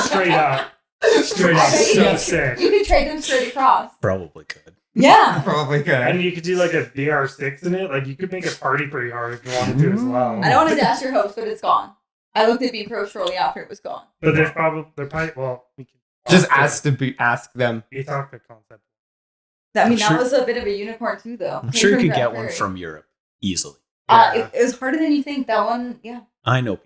straight up, so Yeah. sick. You could trade them straight across. Probably could. Yeah. Probably could. And you could do like a VR6 in it. Like you could make it party pretty hard if you wanted to as well. I don't want to dash your hopes, but it's gone. I looked at B Pro shortly after it was gone. But they're probably well. We can Just ask them. You talk the concept. I mean, I'm sure- that was a bit of a unicorn too, though. I'm sure you could Grand get one Prairie. from Europe easily. Yeah. It was harder than you think. That one, yeah. I know.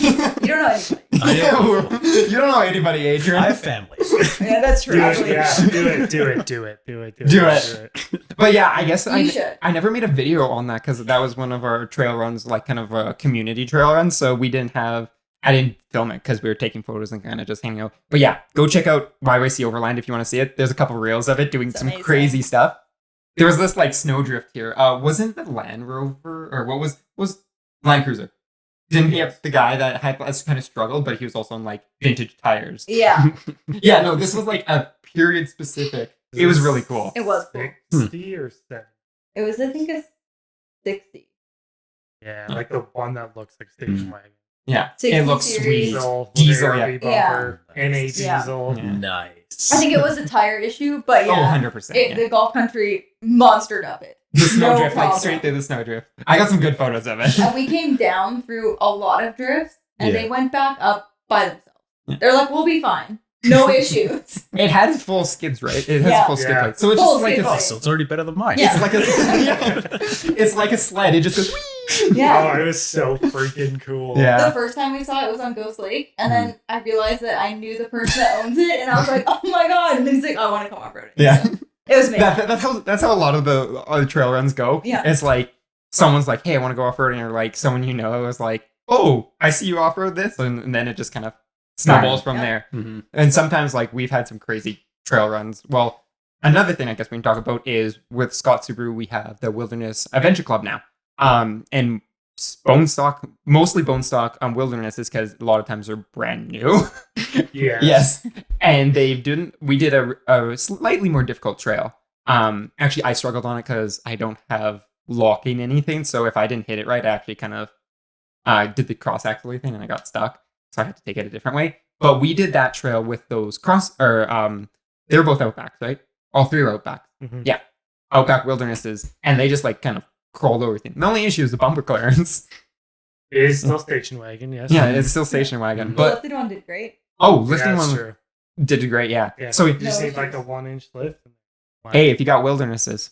You don't know anybody. I know. You don't know anybody, Adrian. I have families. Yeah, that's true. Do it, Actually. yeah. Do it. Do it. But yeah, I guess You should. I never made a video on that because that was one of our trail runs, like kind of a community trail run. So I didn't film it because we were taking photos and kind of just hanging out. But yeah, go check out yyc.overland if you want to see it. There's a couple reels of it doing It's some amazing. crazy stuff. There was this like snowdrift here. Wasn't the Land Rover or what was Land Cruiser? Didn't he have the guy that had kind of struggled, but he was also on like vintage tires? Yeah, Yeah, no, this was like a period specific. It was really cool. it was cool. 60 or 70. It was, I think, a 60. Yeah, like the one that looks like station wagon. Yeah, 60 it looks series. sweet. Diesel, Diesel, heavy bumper, Yeah. NA Yeah. diesel. Yeah. Nice. I think it was a tire issue, but Oh, yeah. 100%. Yeah. The Golf Country monstered up it. The No snowdrift, like problem. straight through the snowdrift. I got some good photos of it. And we came down through a lot of drifts, and Yeah. they went back up by themselves. Yeah. They're like, we'll be fine. No issues. It had full skids, right? It has Yeah. full skid Yeah. plates. So it's Full just like skid a, Oh, so it's already better than mine. Yeah. it's like a it's like a sled. It just goes whee. Yeah. Oh, it was so freaking cool. Yeah. The first time we saw it was on Ghost Lake, and then I realized that I knew the person that owns it, and I was like, oh my god. And then he's like, I want to come off-roading. Yeah. So, it was amazing. That's how a lot of the trail runs go. Yeah. It's like someone's like, hey, I want to go off-roading, or like someone you know is like, oh, I see you off-road this, and then it just kind of snowballs from Yeah. there. Mm-hmm. And sometimes like we've had some crazy trail runs. Well, another thing I guess we can talk about is with Scott Subaru, we have the Wilderness Adventure Club now. And bone stock, mostly bone stock Wilderness is because a lot of times they're brand new. Yeah. Yes. And we did a slightly more difficult trail. Actually I struggled on it because I don't have locking anything. So if I didn't hit it right, I actually kind of did the cross axle thing and I got stuck. So I had to take it a different way. But we did that trail with those they were both Outbacks, right? All three were Outbacks. Mhm. Yeah. Outback Wildernesses. And they just like kind of crawled over everything. The only issue is the bumper clearance. It is still station wagon, yes. Yeah, it's still station wagon. The But lifted one did great. lifting yeah, that's one true. did great, yeah. Yeah. So You just No need like a issues. 1-inch lift. hey, if you got Wildernesses,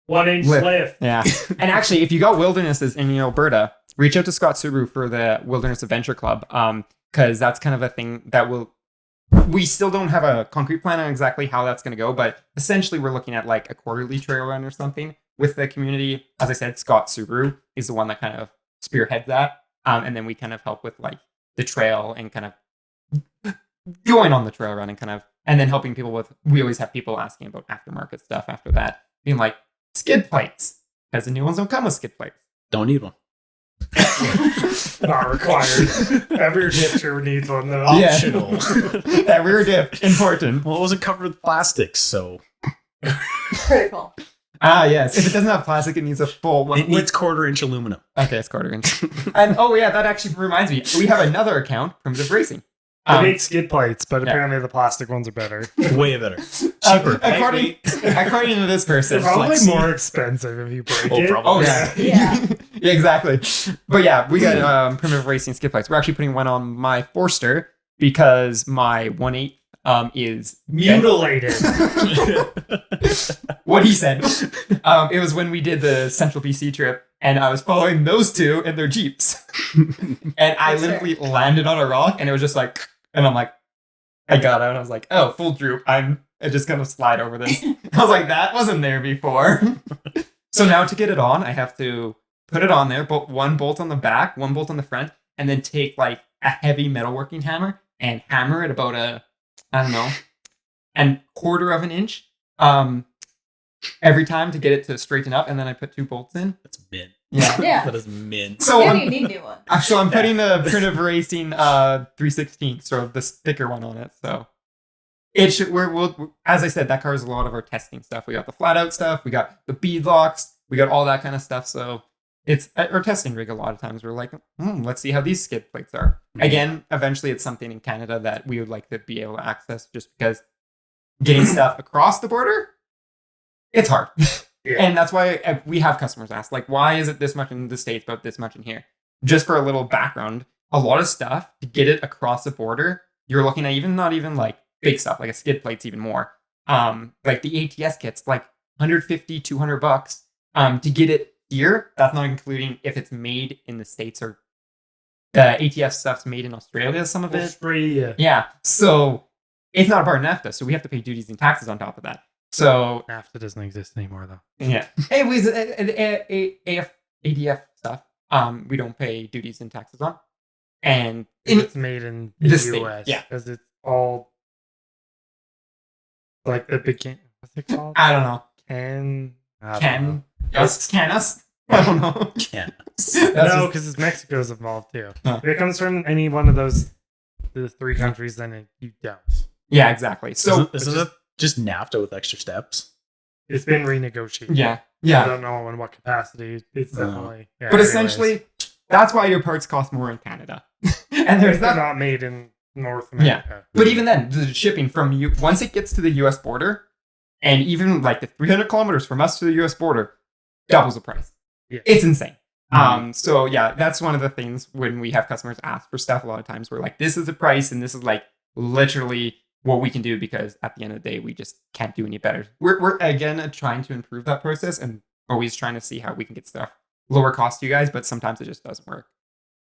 1-inch Lift. lift. yeah. And actually, if you got Wildernesses in Alberta, reach out to Scott Subaru for the Wilderness Adventure Club. Because that's kind of a thing that we still don't have a concrete plan on exactly how that's going to go, but essentially we're looking at like a quarterly trail run or something with the community. As I said, Scott Subaru is the one that kind of spearheads that. And then we kind of help with like the trail and kind of going on the trail run and then helping people with, we always have people asking about aftermarket stuff after that, being like skid plates, because the new ones don't come with skid plates. Don't need one. Not required. Every dipster needs one though. Yeah. Optional. That rear dip, important. Well, it wasn't covered with plastics, so Critical. Ah, yes. If it doesn't have plastic, it needs a full one. it needs quarter-inch aluminum. Okay, it's quarter inch. And oh yeah, that actually reminds me. We have another account, Primitive Racing. They make skid plates, but yeah. apparently the plastic ones are better. Way better. Cheaper. according to this person. They're probably Flexi. more expensive if you break Oh, it. probably. Oh yeah. Yeah. Yeah, exactly. But yeah, we got Primitive Racing skid plates. We're actually putting one on my Forster because my 1/8 is Mutilated. what he said. It was when we did the Central BC trip, and I was following those two in their Jeeps, and I That's literally landed on a rock, and it was just like, and I'm like, I got out, and I was like, oh, full droop. I'm just gonna slide over this. I was like, that wasn't there before. So now to get it on, I have to put it on there, put one bolt on the back, one bolt on the front, and then take like a heavy metalworking hammer and hammer it about a quarter of an inch every time to get it to straighten up, and then I put 2 bolts in. That's mint. Yeah. Yeah. That is mint. So Maybe you need new one. I'm putting a print of racing 3/16, so the sticker one on it. So it should. We'll as I said, that covers a lot of our testing stuff. We got the flat out stuff. We got the bead locks. We got all that kind of stuff. So it's at our testing rig. A lot of times we're like, let's see how these skid plates are. Again, eventually it's something in Canada that we would like to be able to access, just because getting stuff across the border, it's hard. Yeah. And that's why we have customers ask, like, why is it this much in the States but this much in here? Just for a little background, a lot of stuff to get it across the border, you're looking at not even like big stuff, like a skid plate's even more. Like the ATS kits, like $150, $200 to get it here. That's not including if it's made in the States or the ATS stuff's made in Australia, some of it. Australia. Yeah. So it's not a part of NAFTA, so we have to pay duties and taxes on top of that. So NAFTA doesn't exist anymore, though. yeah. Anyways, ADF stuff, we don't pay duties and taxes on. And It's made in the the state, US. yeah. Because it's all like the big. What's it called? I don't know. I don't know. Can us? I don't know. Can. No, because Mexico's involved too. Huh. If it comes from any one of the 3 countries, then you don't. Yeah, exactly. So Isn't it just NAFTA with extra steps? It's been renegotiated. yeah. I don't know in what capacity. It's definitely. Yeah, But anyways. essentially, that's why your parts cost more in Canada. And there's If they're that. not made in North America. But even then, the shipping from you, once it gets to the US border, and even like the 300 kilometers from us to the US border, doubles the price. Yeah. It's insane. So yeah, that's one of the things when we have customers ask for stuff, a lot of times we're like, this is the price, and this is like literally what we can do, because at the end of the day, we just can't do any better. We're again trying to improve that process and always trying to see how we can get stuff lower cost to you guys, but sometimes it just doesn't work.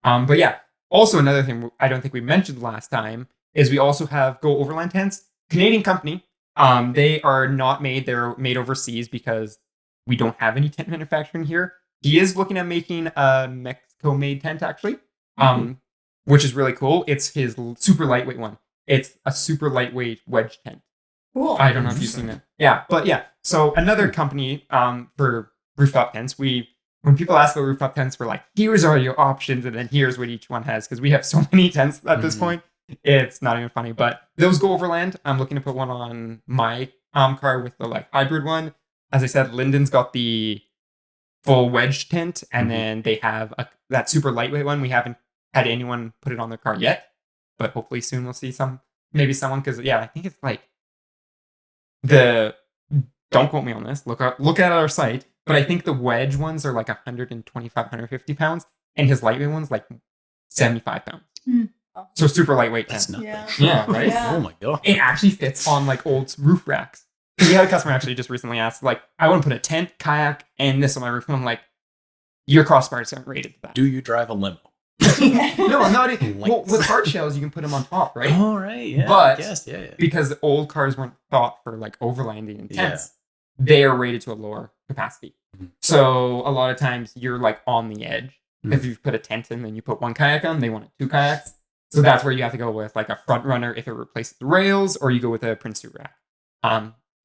But yeah, also another thing I don't think we mentioned last time is we also have Go Overland tents, Canadian company. They are not made; they're made overseas because we don't have any tent manufacturing here. He is looking at making a Mexico-made tent, actually, which is really cool. It's his super lightweight one. It's a super lightweight wedge tent. Cool. I don't know if you've seen it. Yeah, but yeah. So another company for rooftop tents. When people ask about rooftop tents, we're like, here's all your options, and then here's what each one has, because we have so many tents at this point. It's not even funny. But those Go Overland. I'm looking to put one on my car with the like hybrid one. As I said, Linden's got the full wedge tent, and then they have that super lightweight one. We haven't had anyone put it on their car yet, but hopefully soon we'll see someone, because yeah, I think it's like don't quote me on this, look at our site, but I think the wedge ones are like 125, 150 pounds, and his lightweight one's like 75 pounds. So super lightweight tent. That's nothing. Yeah. Yeah, right? Yeah. Oh my god. It actually fits on like old roof racks. We had a customer actually just recently asked, like, I want to put a tent, kayak, and this on my roof. And I'm like, your crossbars aren't rated for that. Do you drive a limo? No, not even. Well, with hard shells, you can put them on top, right? Oh, right. Yeah. But- yes, yeah. Because the old cars weren't thought for like overlanding and tents. They are rated to a lower capacity. So a lot of times you're like on the edge. If you put a tent in, then you put one kayak on, they want 2 kayaks. So that's where you have to go with like a front runner if it replaces the rails, or you go with a Prince 2 rack.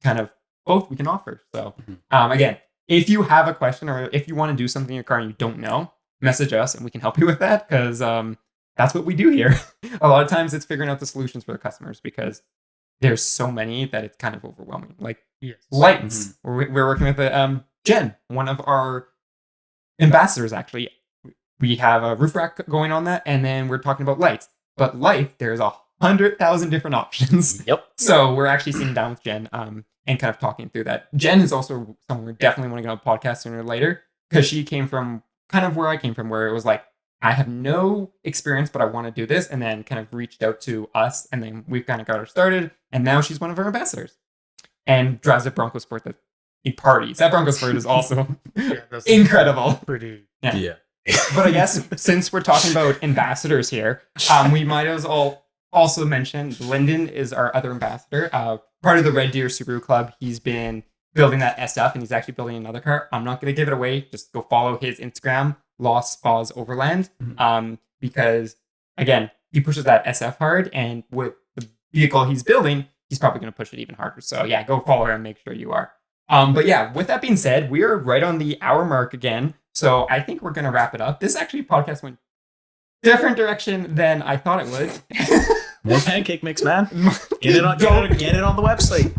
Kind of both we can offer. So again, if you have a question or if you want to do something in your car and you don't know, message us and we can help you with that, because that's what we do here. A lot of times it's figuring out the solutions for the customers, because there's so many that it's kind of overwhelming. Like lights. We're working with Jen, one of our ambassadors, actually. We have a roof rack going on that, and then we're talking about lights. But light, there's 100,000 different options. Yep. So we're actually sitting down with Jen and kind of talking through that. Jen is also someone we definitely want to get on a podcast sooner or later, because she came from kind of where I came from, where it was like, I have no experience, but I want to do this, and then kind of reached out to us, and then we've kind of got her started, and now she's one of our ambassadors and drives a Bronco Sport that he parties. That Bronco Sport is also That's incredible. Pretty. Yeah. But I guess since we're talking about ambassadors here, we might as well also mention Lyndon is our other ambassador, part of the Red Deer Subaru Club. He's been building that SF, and he's actually building another car. I'm not going to give it away. Just go follow his Instagram, Lost Falls Overland, because again, he pushes that SF hard, and with the vehicle he's building, he's probably going to push it even harder. So yeah, go follow him. Make sure you are. But yeah, with that being said, we are right on the hour mark again. So I think we're going to wrap it up. This actually podcast went different direction than I thought it would. More pancake mix, man. Get it on the website.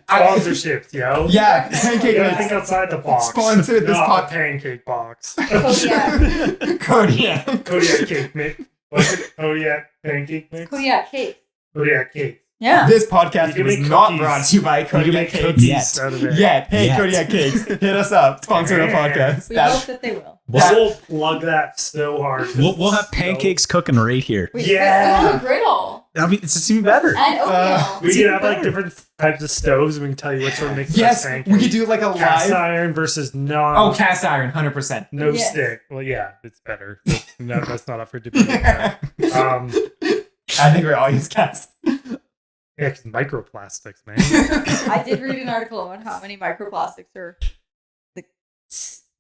Sponsorships, yo. Yeah, pancake Yeah, mix. think outside the box. Sponsored this Not pancake box. Kodiak. Kodiak. Kodiak cake mix. What's it? Kodiak pancake mix? Kodiak cake. Kodiak cake. Yeah. This podcast You can is make not cookies. brought to you by You can Kodiak make Cakes cookies yet. out of it. Yet. Hey, Yet. Kodiak Cakes, hit us up. Sponsor the podcast. We That's- hope that they will. We'll plug that so hard. We'll have pancakes cooking right here. Wait, Yeah. we have a griddle. I mean, it's just even better. And oatmeal. We can have like different types of stoves, and we can tell you which one makes the yes, best pancake. we could do like a Cast live. iron versus non. Oh, cast iron, 100%. no Yes. stick. Well, yeah, it's better. No, that's not up for debate. I think we all use cast. Yeah, 'cause microplastics, man. I did read an article on how many microplastics are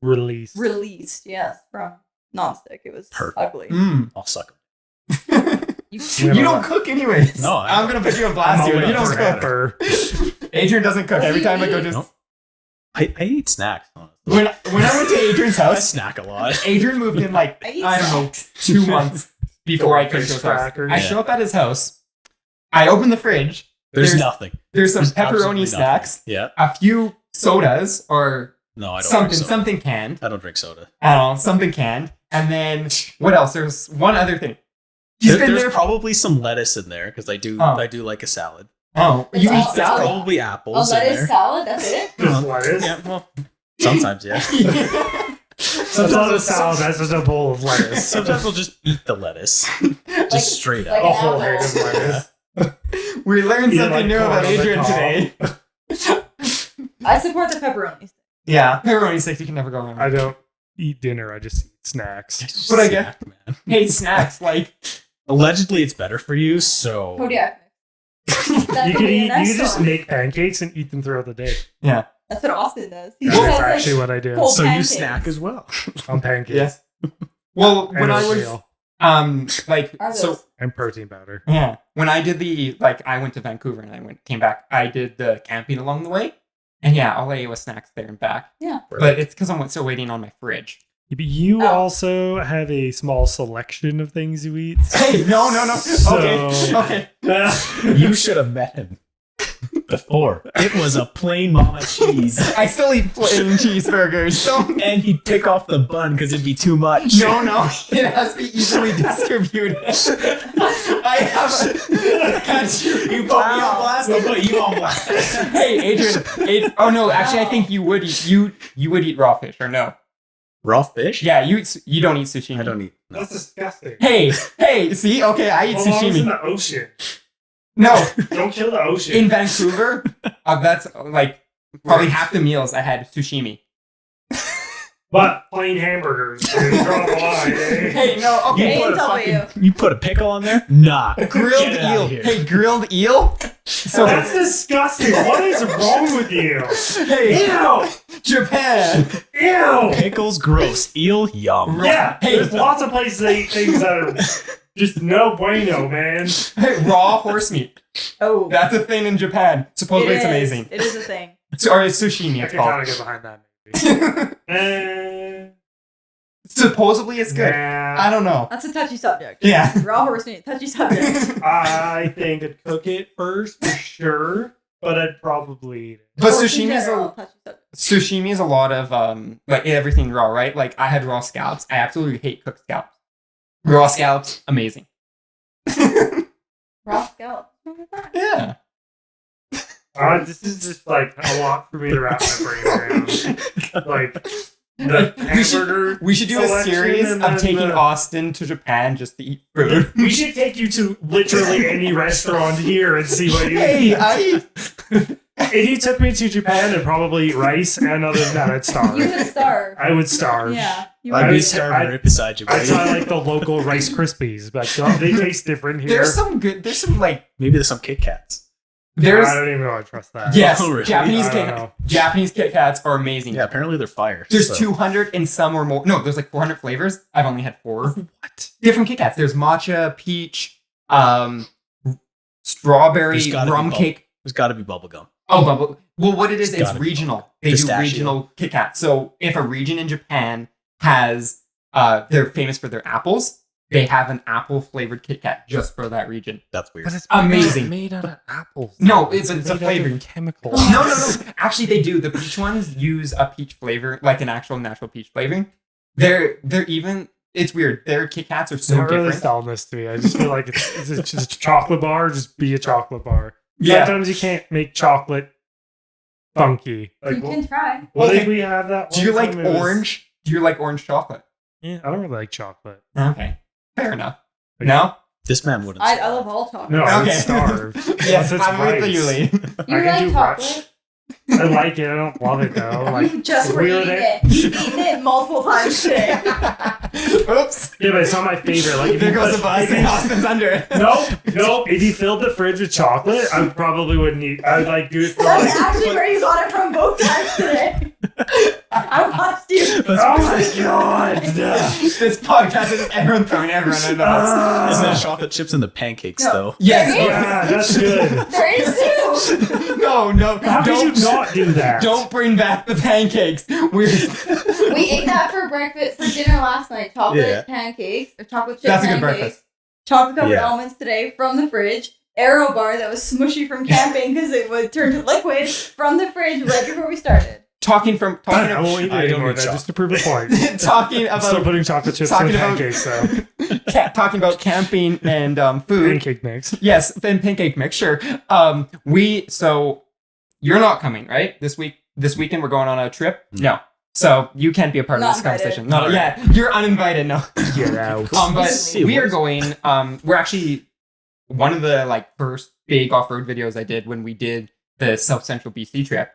Release. released, yes, from nonstick. It was Perfect. ugly. I'll suck You Yeah, don't cook anyways. No, I'm going to put you on blast I'm here. all You don't about cook. pepper. Adrian doesn't cook. What do Every you time I go eat? just... Nope. I eat snacks, honestly. When I went to Adrian's I house, snack a lot. Adrian moved in like, I eat I don't know, 2 months before I came to his house. Crackers. I show up at his house. I open the fridge. There's nothing. There's some There's absolutely pepperoni nothing. snacks, Yeah. a few sodas, or No, I don't drink soda. something canned. I don't drink soda. I don't know, something canned. And then what else? There's one other thing. He's been There's there. probably some lettuce in there because I do like a salad. Oh, It's you eat all- There's salad? probably A apples in lettuce there. salad, that's it? Just lettuce. Yeah, well, sometimes, yeah. That's not a salad. That's just a bowl of lettuce. Sometimes I'll just eat the lettuce, just straight like out. A whole head of apple. lettuce. We learned You something like new corn about on the Adrian cob. today. I support the pepperoni. Yeah, pepperoni sticks, you can never go wrong. I don't eat dinner. I just eat snacks. But I get- Snack, man. Hey, snacks, like, Allegedly, it's better for you, so Kodiak. You could eat. You could just make pancakes and eat them throughout the day. yeah. That's what Austin does. He That's just has, like, actually what I do. whole so you pancakes. snack as well. On pancakes. Yes. Well, And when I was, oatmeal. like, Are so, those- And protein powder. yeah, when I did I went to Vancouver and came back, I did the camping along the way. And yeah, all I ate was snacks there and back. Yeah. But it's because I'm still waiting on my fridge. But you Oh. also have a small selection of things you eat. Hey, no. So- Okay. You should have met him before. It was a plain mama cheese. I still eat plain cheeseburgers. Don't. And he'd pick off the bun because it'd be too much. No. It has to be easily distributed. I have a. Can't you? You put me on blast, I'll put you on blast. Hey, Adrian. Oh no, actually, I think you would eat. You would eat raw fish, or no? Raw fish? Yeah, you don't eat sushi. I don't eat. No. That's disgusting. Hey, see, okay, I eat Well, I was in sashimi. the ocean. No, Don't kill the ocean. in Vancouver, that's like probably half the meals I had sushimi. But plain hamburgers. Dude, draw the line, eh? Hey, no, okay. A put and a W. You put a pickle on there? Nah. Grilled Get it outta eel. here. Hey, grilled eel. So That's disgusting. What is wrong with you? hey, Ew! Japan. Ew! Pickles, gross. Eel, yum. Yeah, Hey. there's lots of places that eat things that are just no bueno, man. Hey, raw horse meat. Oh. That's a thing in Japan. Supposedly, It it's is. amazing. It is a thing. Or it's sushimi. I It's can kind called. of get behind that, maybe. Supposedly, it's good. Nah. I don't know. That's a touchy subject. Yeah. Raw horse meat, touchy subject. I think I'd cook it first, for sure, but I'd probably eat it. But Horse in sashimi is general, a touchy subject. Sashimi is a lot of like everything raw, right? Like I had raw scallops. I absolutely hate cooked scallops. Raw scallops, amazing. Raw scallop. What was that? Yeah. This is just like a lot for me to wrap my brain around. Like the We should- hamburger. We should do a selection series and of then taking the- Austin to Japan just to eat food. We should take you to literally any restaurant here and see what you Hey, eat. I eat. If you took me to Japan, I'd probably eat rice, and other than that, I'd starve. You would starve. I would starve. Yeah. You I'd would. be would- starving I- right beside you, I buddy. try like the local Rice Krispies, but they taste different here. There's some good. There's some like. Maybe there's some Kit Kats. There's I don't even know if I trust that. yes, Oh, really? Japanese I don't know. Japanese Kit Kats are amazing. Yeah, apparently they're fire. There's so. 200 and some or more. No, there's like 400 flavors. I've only had 4. What? Different Kit Kats. There's matcha, peach, strawberry, There's gotta be rum cake. There's got to be bubblegum. Oh, bubble. Well, what it is, It's it's gotta be regional. They Pistachio. do regional Kit Kats. So if a region in Japan has, they're famous for their apples, they have an apple flavored Kit Kat just for that region. That's weird. But it's Amazing. made out of apples. No, it's a made out of flavoring. chemicals. No. Actually, they do. The peach ones use a peach flavor, like an actual natural peach flavoring. They're even. It's weird. Their Kit Kats are so Not really different. selling this to me. I just feel like it's just a chocolate bar. Just be a chocolate bar. Yeah. Sometimes you can't make chocolate funky. Like, You can try. what Okay. did we have that? Do you one like time? It was- orange? Do you like orange chocolate? Yeah, I don't really like chocolate. Okay, fair enough. No. This man wouldn't. I say that. love all chocolate. No, I would Okay. starve. Yes, Unless it's I'm with rice. you, Lee. You I can like do chocolate? I like it. I don't love it though. Like You just were we were eating there- it. You've eaten it multiple times today. Oops. Yeah, but it's not my favorite. Like if There you goes put- the bus if you- and Austin's under it. Nope. If you filled the fridge with chocolate, I probably wouldn't eat. I would like do it for That's like. actually where you got it from both times today. I watched you. Oh my god! This podcast is everyone throwing everyone under the bus. Isn't that chocolate chips in the pancakes No. though? Yes. Yeah, that's good. There is too. No. How could you not do that? Don't bring back the pancakes. We're We ate that for breakfast, for dinner last night. Chocolate Yeah. pancakes, or chocolate chip That's a good pancakes. breakfast. Chocolate covered Yeah. almonds today from the fridge. Arrow bar that was smushy from camping because it would turn to liquid from the fridge right before we started. talking I won't eat it I don't anymore. eat Though, chocolate. just to prove the point. talking I'm still about putting chocolate chips talking in about- pancakes, though. talking about camping and food. Pancake mix. Yes, then pancake mix. Sure. So you're not coming, right? This weekend we're going on a trip. No. So you can't be a part of Not this invited. conversation. No, yeah, you're uninvited. No. Get out. But See, we what are is- going. We're actually one of the like first big off-road videos I did when we did the South Central BC trip.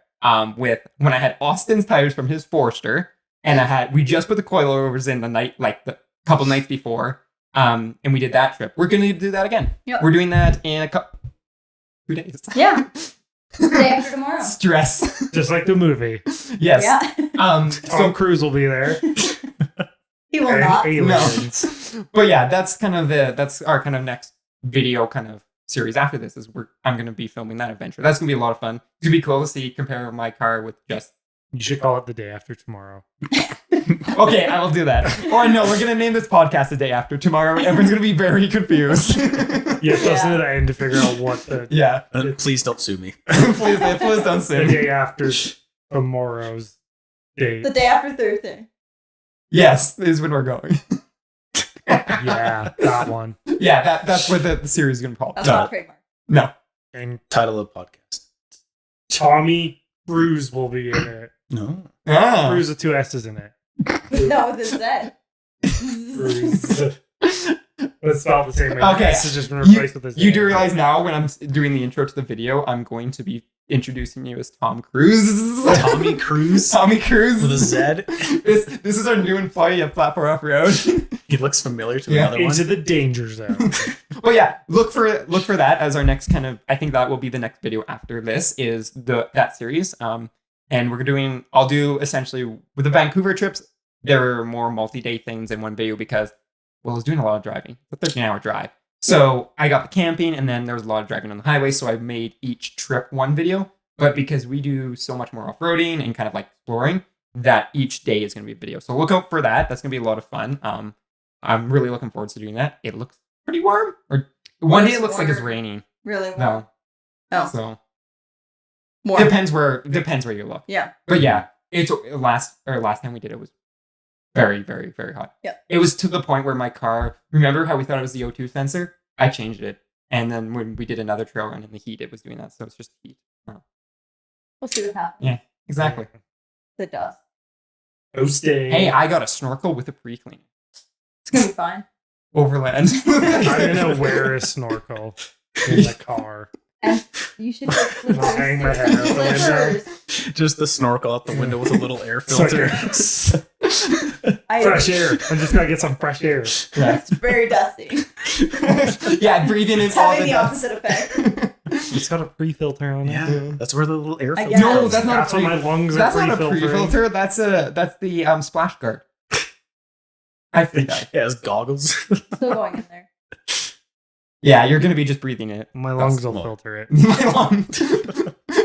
With when I had Austin's tires from his Forester, and we just put the coilovers in the night, like the couple nights before. And we did that trip. We're gonna do that again. Yep. We're doing that in a couple 2 days. Yeah. The day after tomorrow. Stress. Just like the movie. Yes. Yeah. Tom So, Cruise will be there. He will And not. aliens. but yeah, that's our kind of next video kind of series after this is I'm gonna be filming that adventure. That's gonna be a lot of fun. It's gonna be cool to see compare my car with just. You should call it the day after tomorrow. Okay, I will do that. Or no, we're gonna name this podcast the day after tomorrow. Everyone's gonna be very confused. You have to listen to the end to figure out what the Yeah. Please don't sue me. please don't the sing. day after tomorrow's date. The day after Thursday. Yes, is when we're going. Yeah, that one. Yeah, that's what the series is gonna be called. That's Got not it. trademark. No. And Title of the podcast. Tommy Cruise will be in it. No. Ah. Cruise with 2 S's in it. No, this is that. Cruise. But it's spelled the same way. Okay. This has just been replaced with this. You do realize now when I'm doing the intro to the video, I'm going to be introducing you as Tom Cruise. Tommy Cruise Tommy Cruise. with a Z. This is our new employee at Platform Off-Road. He looks familiar to Yeah. another one. Into the danger zone. But yeah, look for that as our next kind of. I think that will be the next video after this is that series. And I'll do essentially with the Vancouver trips. There are more multi-day things in one video because I was doing a lot of driving. It's a 13-hour drive. So I got the camping and then there was a lot of driving on the highway. So I made each trip one video. But because we do so much more off-roading and kind of like exploring, that each day is going to be a video. So look out for that. That's going to be a lot of fun. I'm really looking forward to doing that. It looks pretty warm. Or one day it looks like it's raining. Really warm. No. Oh, So warm. depends where you look. Yeah. But yeah, it's last time we did it was very, very, very hot. Yep. It was to the point where my car, remember how we thought it was the O2 sensor? I changed it. And then when we did another trail run in the heat, it was doing that. So it's just heat. We'll see what happens. Yeah. Exactly. The dust. Hosting. Hey, I got a snorkel with a pre-clean. It's gonna be fine. Overland. I'm gonna wear a snorkel in the car. And you should get flippers. I'll hang my head out the window. Flippers. Just the snorkel out the window with a little air It's like filter. fresh air. I'm just gonna get some fresh air. Yeah. It's very dusty. Yeah, breathing in It's all having the the dust. opposite effect. It's got a pre-filter on it. Yeah, too. that's where the little air I filter guess. No, goes. that's not That's a what pre- my lungs That's are not a pre-filtering. pre-filter. That's the splash guard. I think that. Yeah, it's goggles. Still going in there. Yeah, you're gonna be just breathing it. My lungs will small. filter it. My lung.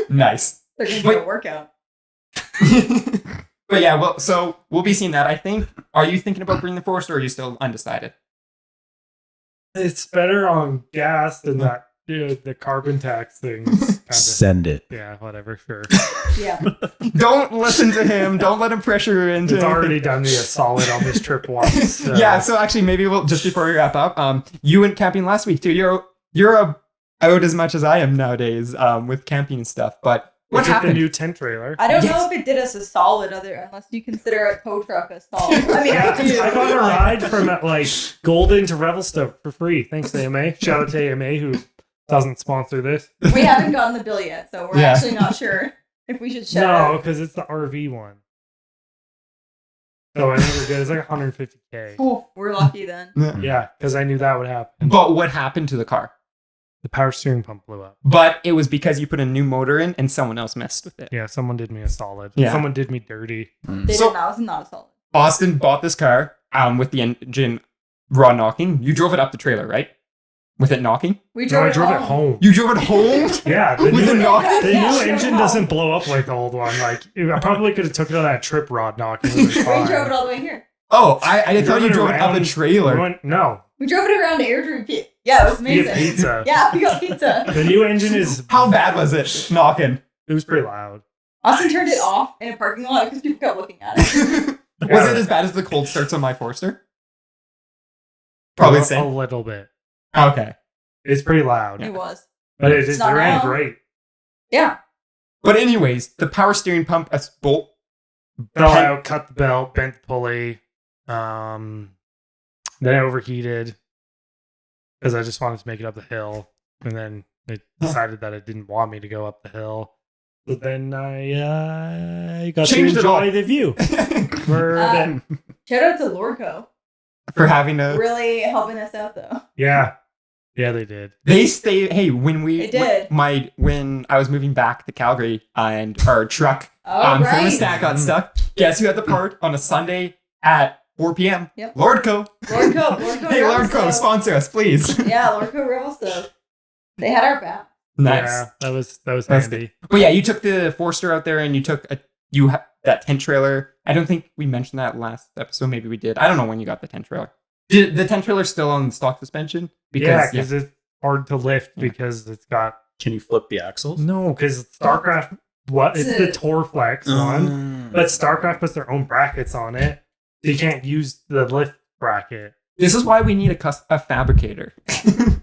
Nice. They're gonna Wait. do a workout. But yeah, well, so we'll be seeing that. I think. Are you thinking about bringing the Forester, or are you still undecided? It's better on gas than that. The carbon tax things. Send it. Yeah, whatever. Sure. Yeah. Don't listen to him. Don't let him pressure you into It's already done me a solid on this trip once. So. Yeah, so actually, maybe we'll just before we wrap up. You went camping last week too. You're out as much as I am nowadays with camping and stuff. But what It's with happened? the new tent trailer. I don't Yes. know if it did us a solid unless you consider a tow truck a solid. I mean, Yeah, I do. I got a ride from like Golden to Revelstoke for free. Thanks to AMA. Shout out to AMA who doesn't sponsor this. We haven't gotten the bill yet, so we're Yeah. actually not sure if we should shout No, out. because it's the RV one. So I never did. It's like 150K. Oh, we're lucky then. Yeah, because I knew that would happen. But what happened to the car? The power steering pump blew up. But it was because you put a new motor in and someone else messed with it. Yeah, someone did me a solid. Yeah. Someone did me dirty. They So- did not. It was not a solid. Austin bought this car with the engine raw knocking. You drove it up the trailer, right? With it knocking? We No, drove, I drove it home. You drove it home? Yeah, the With new, a knock? the Yeah, new we drove engine it home. doesn't blow up like the old one. Like I probably could have took it on that trip rod knocking. It was We fine. drove it all the way here. Oh, I thought you it drove it up a around- trailer. We went- no, We drove it around to Airdrie Pizza. Yeah, it was we amazing. get pizza. Yeah, we got pizza. The new engine is. How bad was it knocking? It was pretty loud. Austin turned it off in a parking lot because people kept looking at it. Was it as bad as the cold starts on my Forester? Probably the a same. little bit. Okay. It's pretty loud, It was. but It's it not ran loud. great. Yeah. But anyways, the power steering pump, a bolt. Fell Pen- out, cut the belt, bent the pulley. Then it overheated because I just wanted to make it up the hill, and then it decided that it didn't want me to go up the hill. But then I got Changed to it all. enjoy the view for a bit. Shout out to Lordco. For having a. Really helping us out though. Yeah, they did. They stay. Hey, when we. They did. When I was moving back to Calgary and our truck Oh, right. thermostat got stuck, guess who had the part on a Sunday at 4 p.m.? Yep. Lordco. Lordco. Hey, Lordco, Revelstoke. sponsor us, please. Yeah, Lordco Revelstoke. They had our back. Nice. Yeah, that was That's handy. But yeah, you took the Forester out there and you took that tent trailer. I don't think we mentioned that last episode. Maybe we did. I don't know when you got the tent trailer. Did the tent trailer still on stock suspension? Because it's hard to lift because it's got Can you flip the axles? no. Because StarCraft, it's the Torflex one, but StarCraft puts their own brackets on it, so you can't use the lift bracket. This is why we need a fabricator.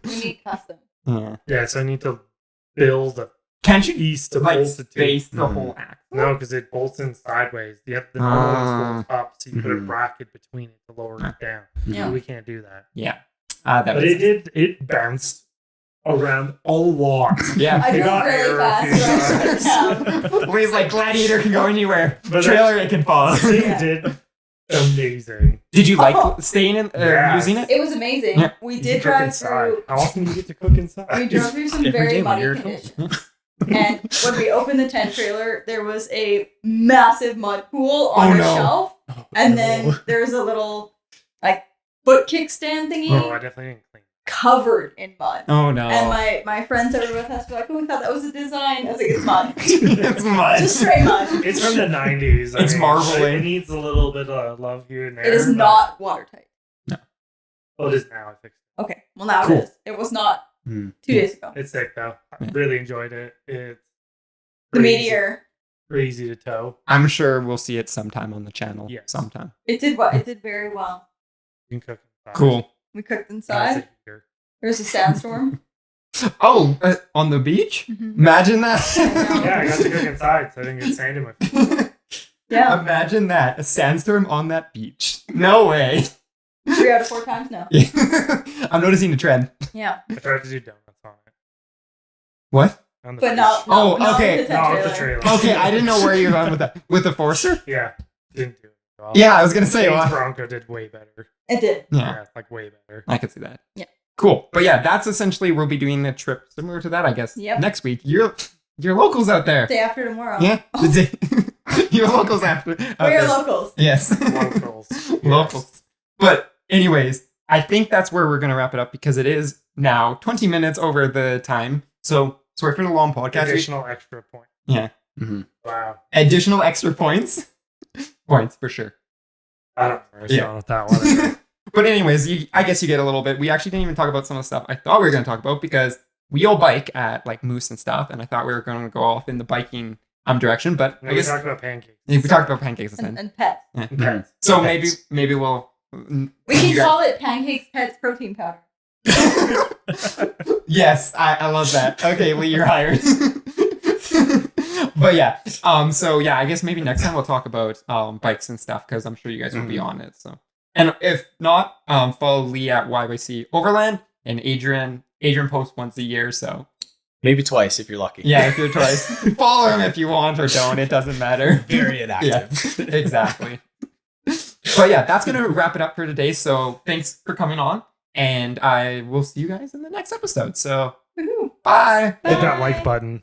We need custom. Yeah. Yeah, so I need to build a Can't you piece to like bolt it to. space the Mhm. whole axle? No, because it bolts in sideways. You have the normal ones bolt up, so you put a Mhm. bracket between it to lower it down. Yeah. We can't do that. Yeah. That But makes sense. it bounced around a lot. Yeah. I It drove got really air a fast. few around times. town. Lee's like Gladiator can go anywhere. But Trailer it can follow. Thing Yeah. did amazing. Did you like Oh. staying in Yeah. using it? It was amazing. Yeah. We You did cook drive inside. through. How often do you get to cook inside? We drove through some Every very day when muddy you're at conditions. And when we opened the tent trailer, there was a massive mud pool on Oh, our no. shelf. And then there's a little like foot kickstand thingy Oh, I definitely didn't clean. covered in mud. Oh no. And my friends that were with us were like, oh, we thought that was a design. I was like, it's mud. It's mud. Just straight mud. It's from the 90s. It's marbling. It needs a little bit of love here and there. It is but- not watertight. Well, it is now. I fixed Okay, well now Cool. it is. It was not Hmm. 2 days ago. it. It's sick though. I Yeah. really enjoyed it. It's The crazy- Meteor. crazy to tow. I'm sure we'll see it sometime on the channel. Yes. Sometime. It did what? It did very well. You can cook inside. Cool. We cooked And it's inside. a heater. There was a sandstorm. Oh, on the beach? Mhm. Imagine that. Yeah, I got to cook inside, so I didn't get sand in my feet. Yeah, Imagine that. A sandstorm on that beach. No way. 3 out of 4 times now. Yeah. I'm noticing a trend. Yeah, I tried to do donuts on it. What? On the but beach. not. Oh, not okay. with the tent No, with the trailer. trailer. Okay, I didn't know where you were going with that. With the Forester? Yeah, didn't do it. Well, Yeah, I was gonna say. Shane's Well, Bronco did way better. It did. yeah, Yeah, like way better. I could see that. Cool. But yeah, that's essentially, we'll be doing a trip similar to that, I guess. Yep. Next week. You're locals out there. Day after tomorrow. Yeah. The day. You're locals after. We're locals. Yes. Locals. Locals. But anyways, I think that's where we're going to wrap it up because it is now 20 minutes over the time. So sorry for the long podcast. Additional extra point. Yeah. Mhm. Wow. Additional extra points. Points for sure. I don't know. Yeah. With that one. But anyways, I guess you get a little bit. We actually didn't even talk about some of the stuff I thought we were going to talk about because we all bike at like Moose and stuff, and I thought we were going to go off in the biking direction. But No, I we guess talked about pancakes. we talked about pancakes And, instead. and pets. Yeah. Pets. So Pets. maybe we'll. We can call it Pancakes Pets Protein Powder. Yes, I love that. Okay, Lee, you're hired. But yeah, so yeah, I guess maybe next time we'll talk about bikes and stuff because I'm sure you guys will be on it. So, and if not, follow Lee at yyc overland and Adrian posts once a year. So Maybe twice if you're lucky. yeah, if you're twice, follow him if you want or don't. It doesn't matter. Very inactive. Yeah, exactly. But yeah, that's gonna wrap it up for today. So thanks for coming on, and I will see you guys in the next episode. So Woohoo. bye. Hit that like button.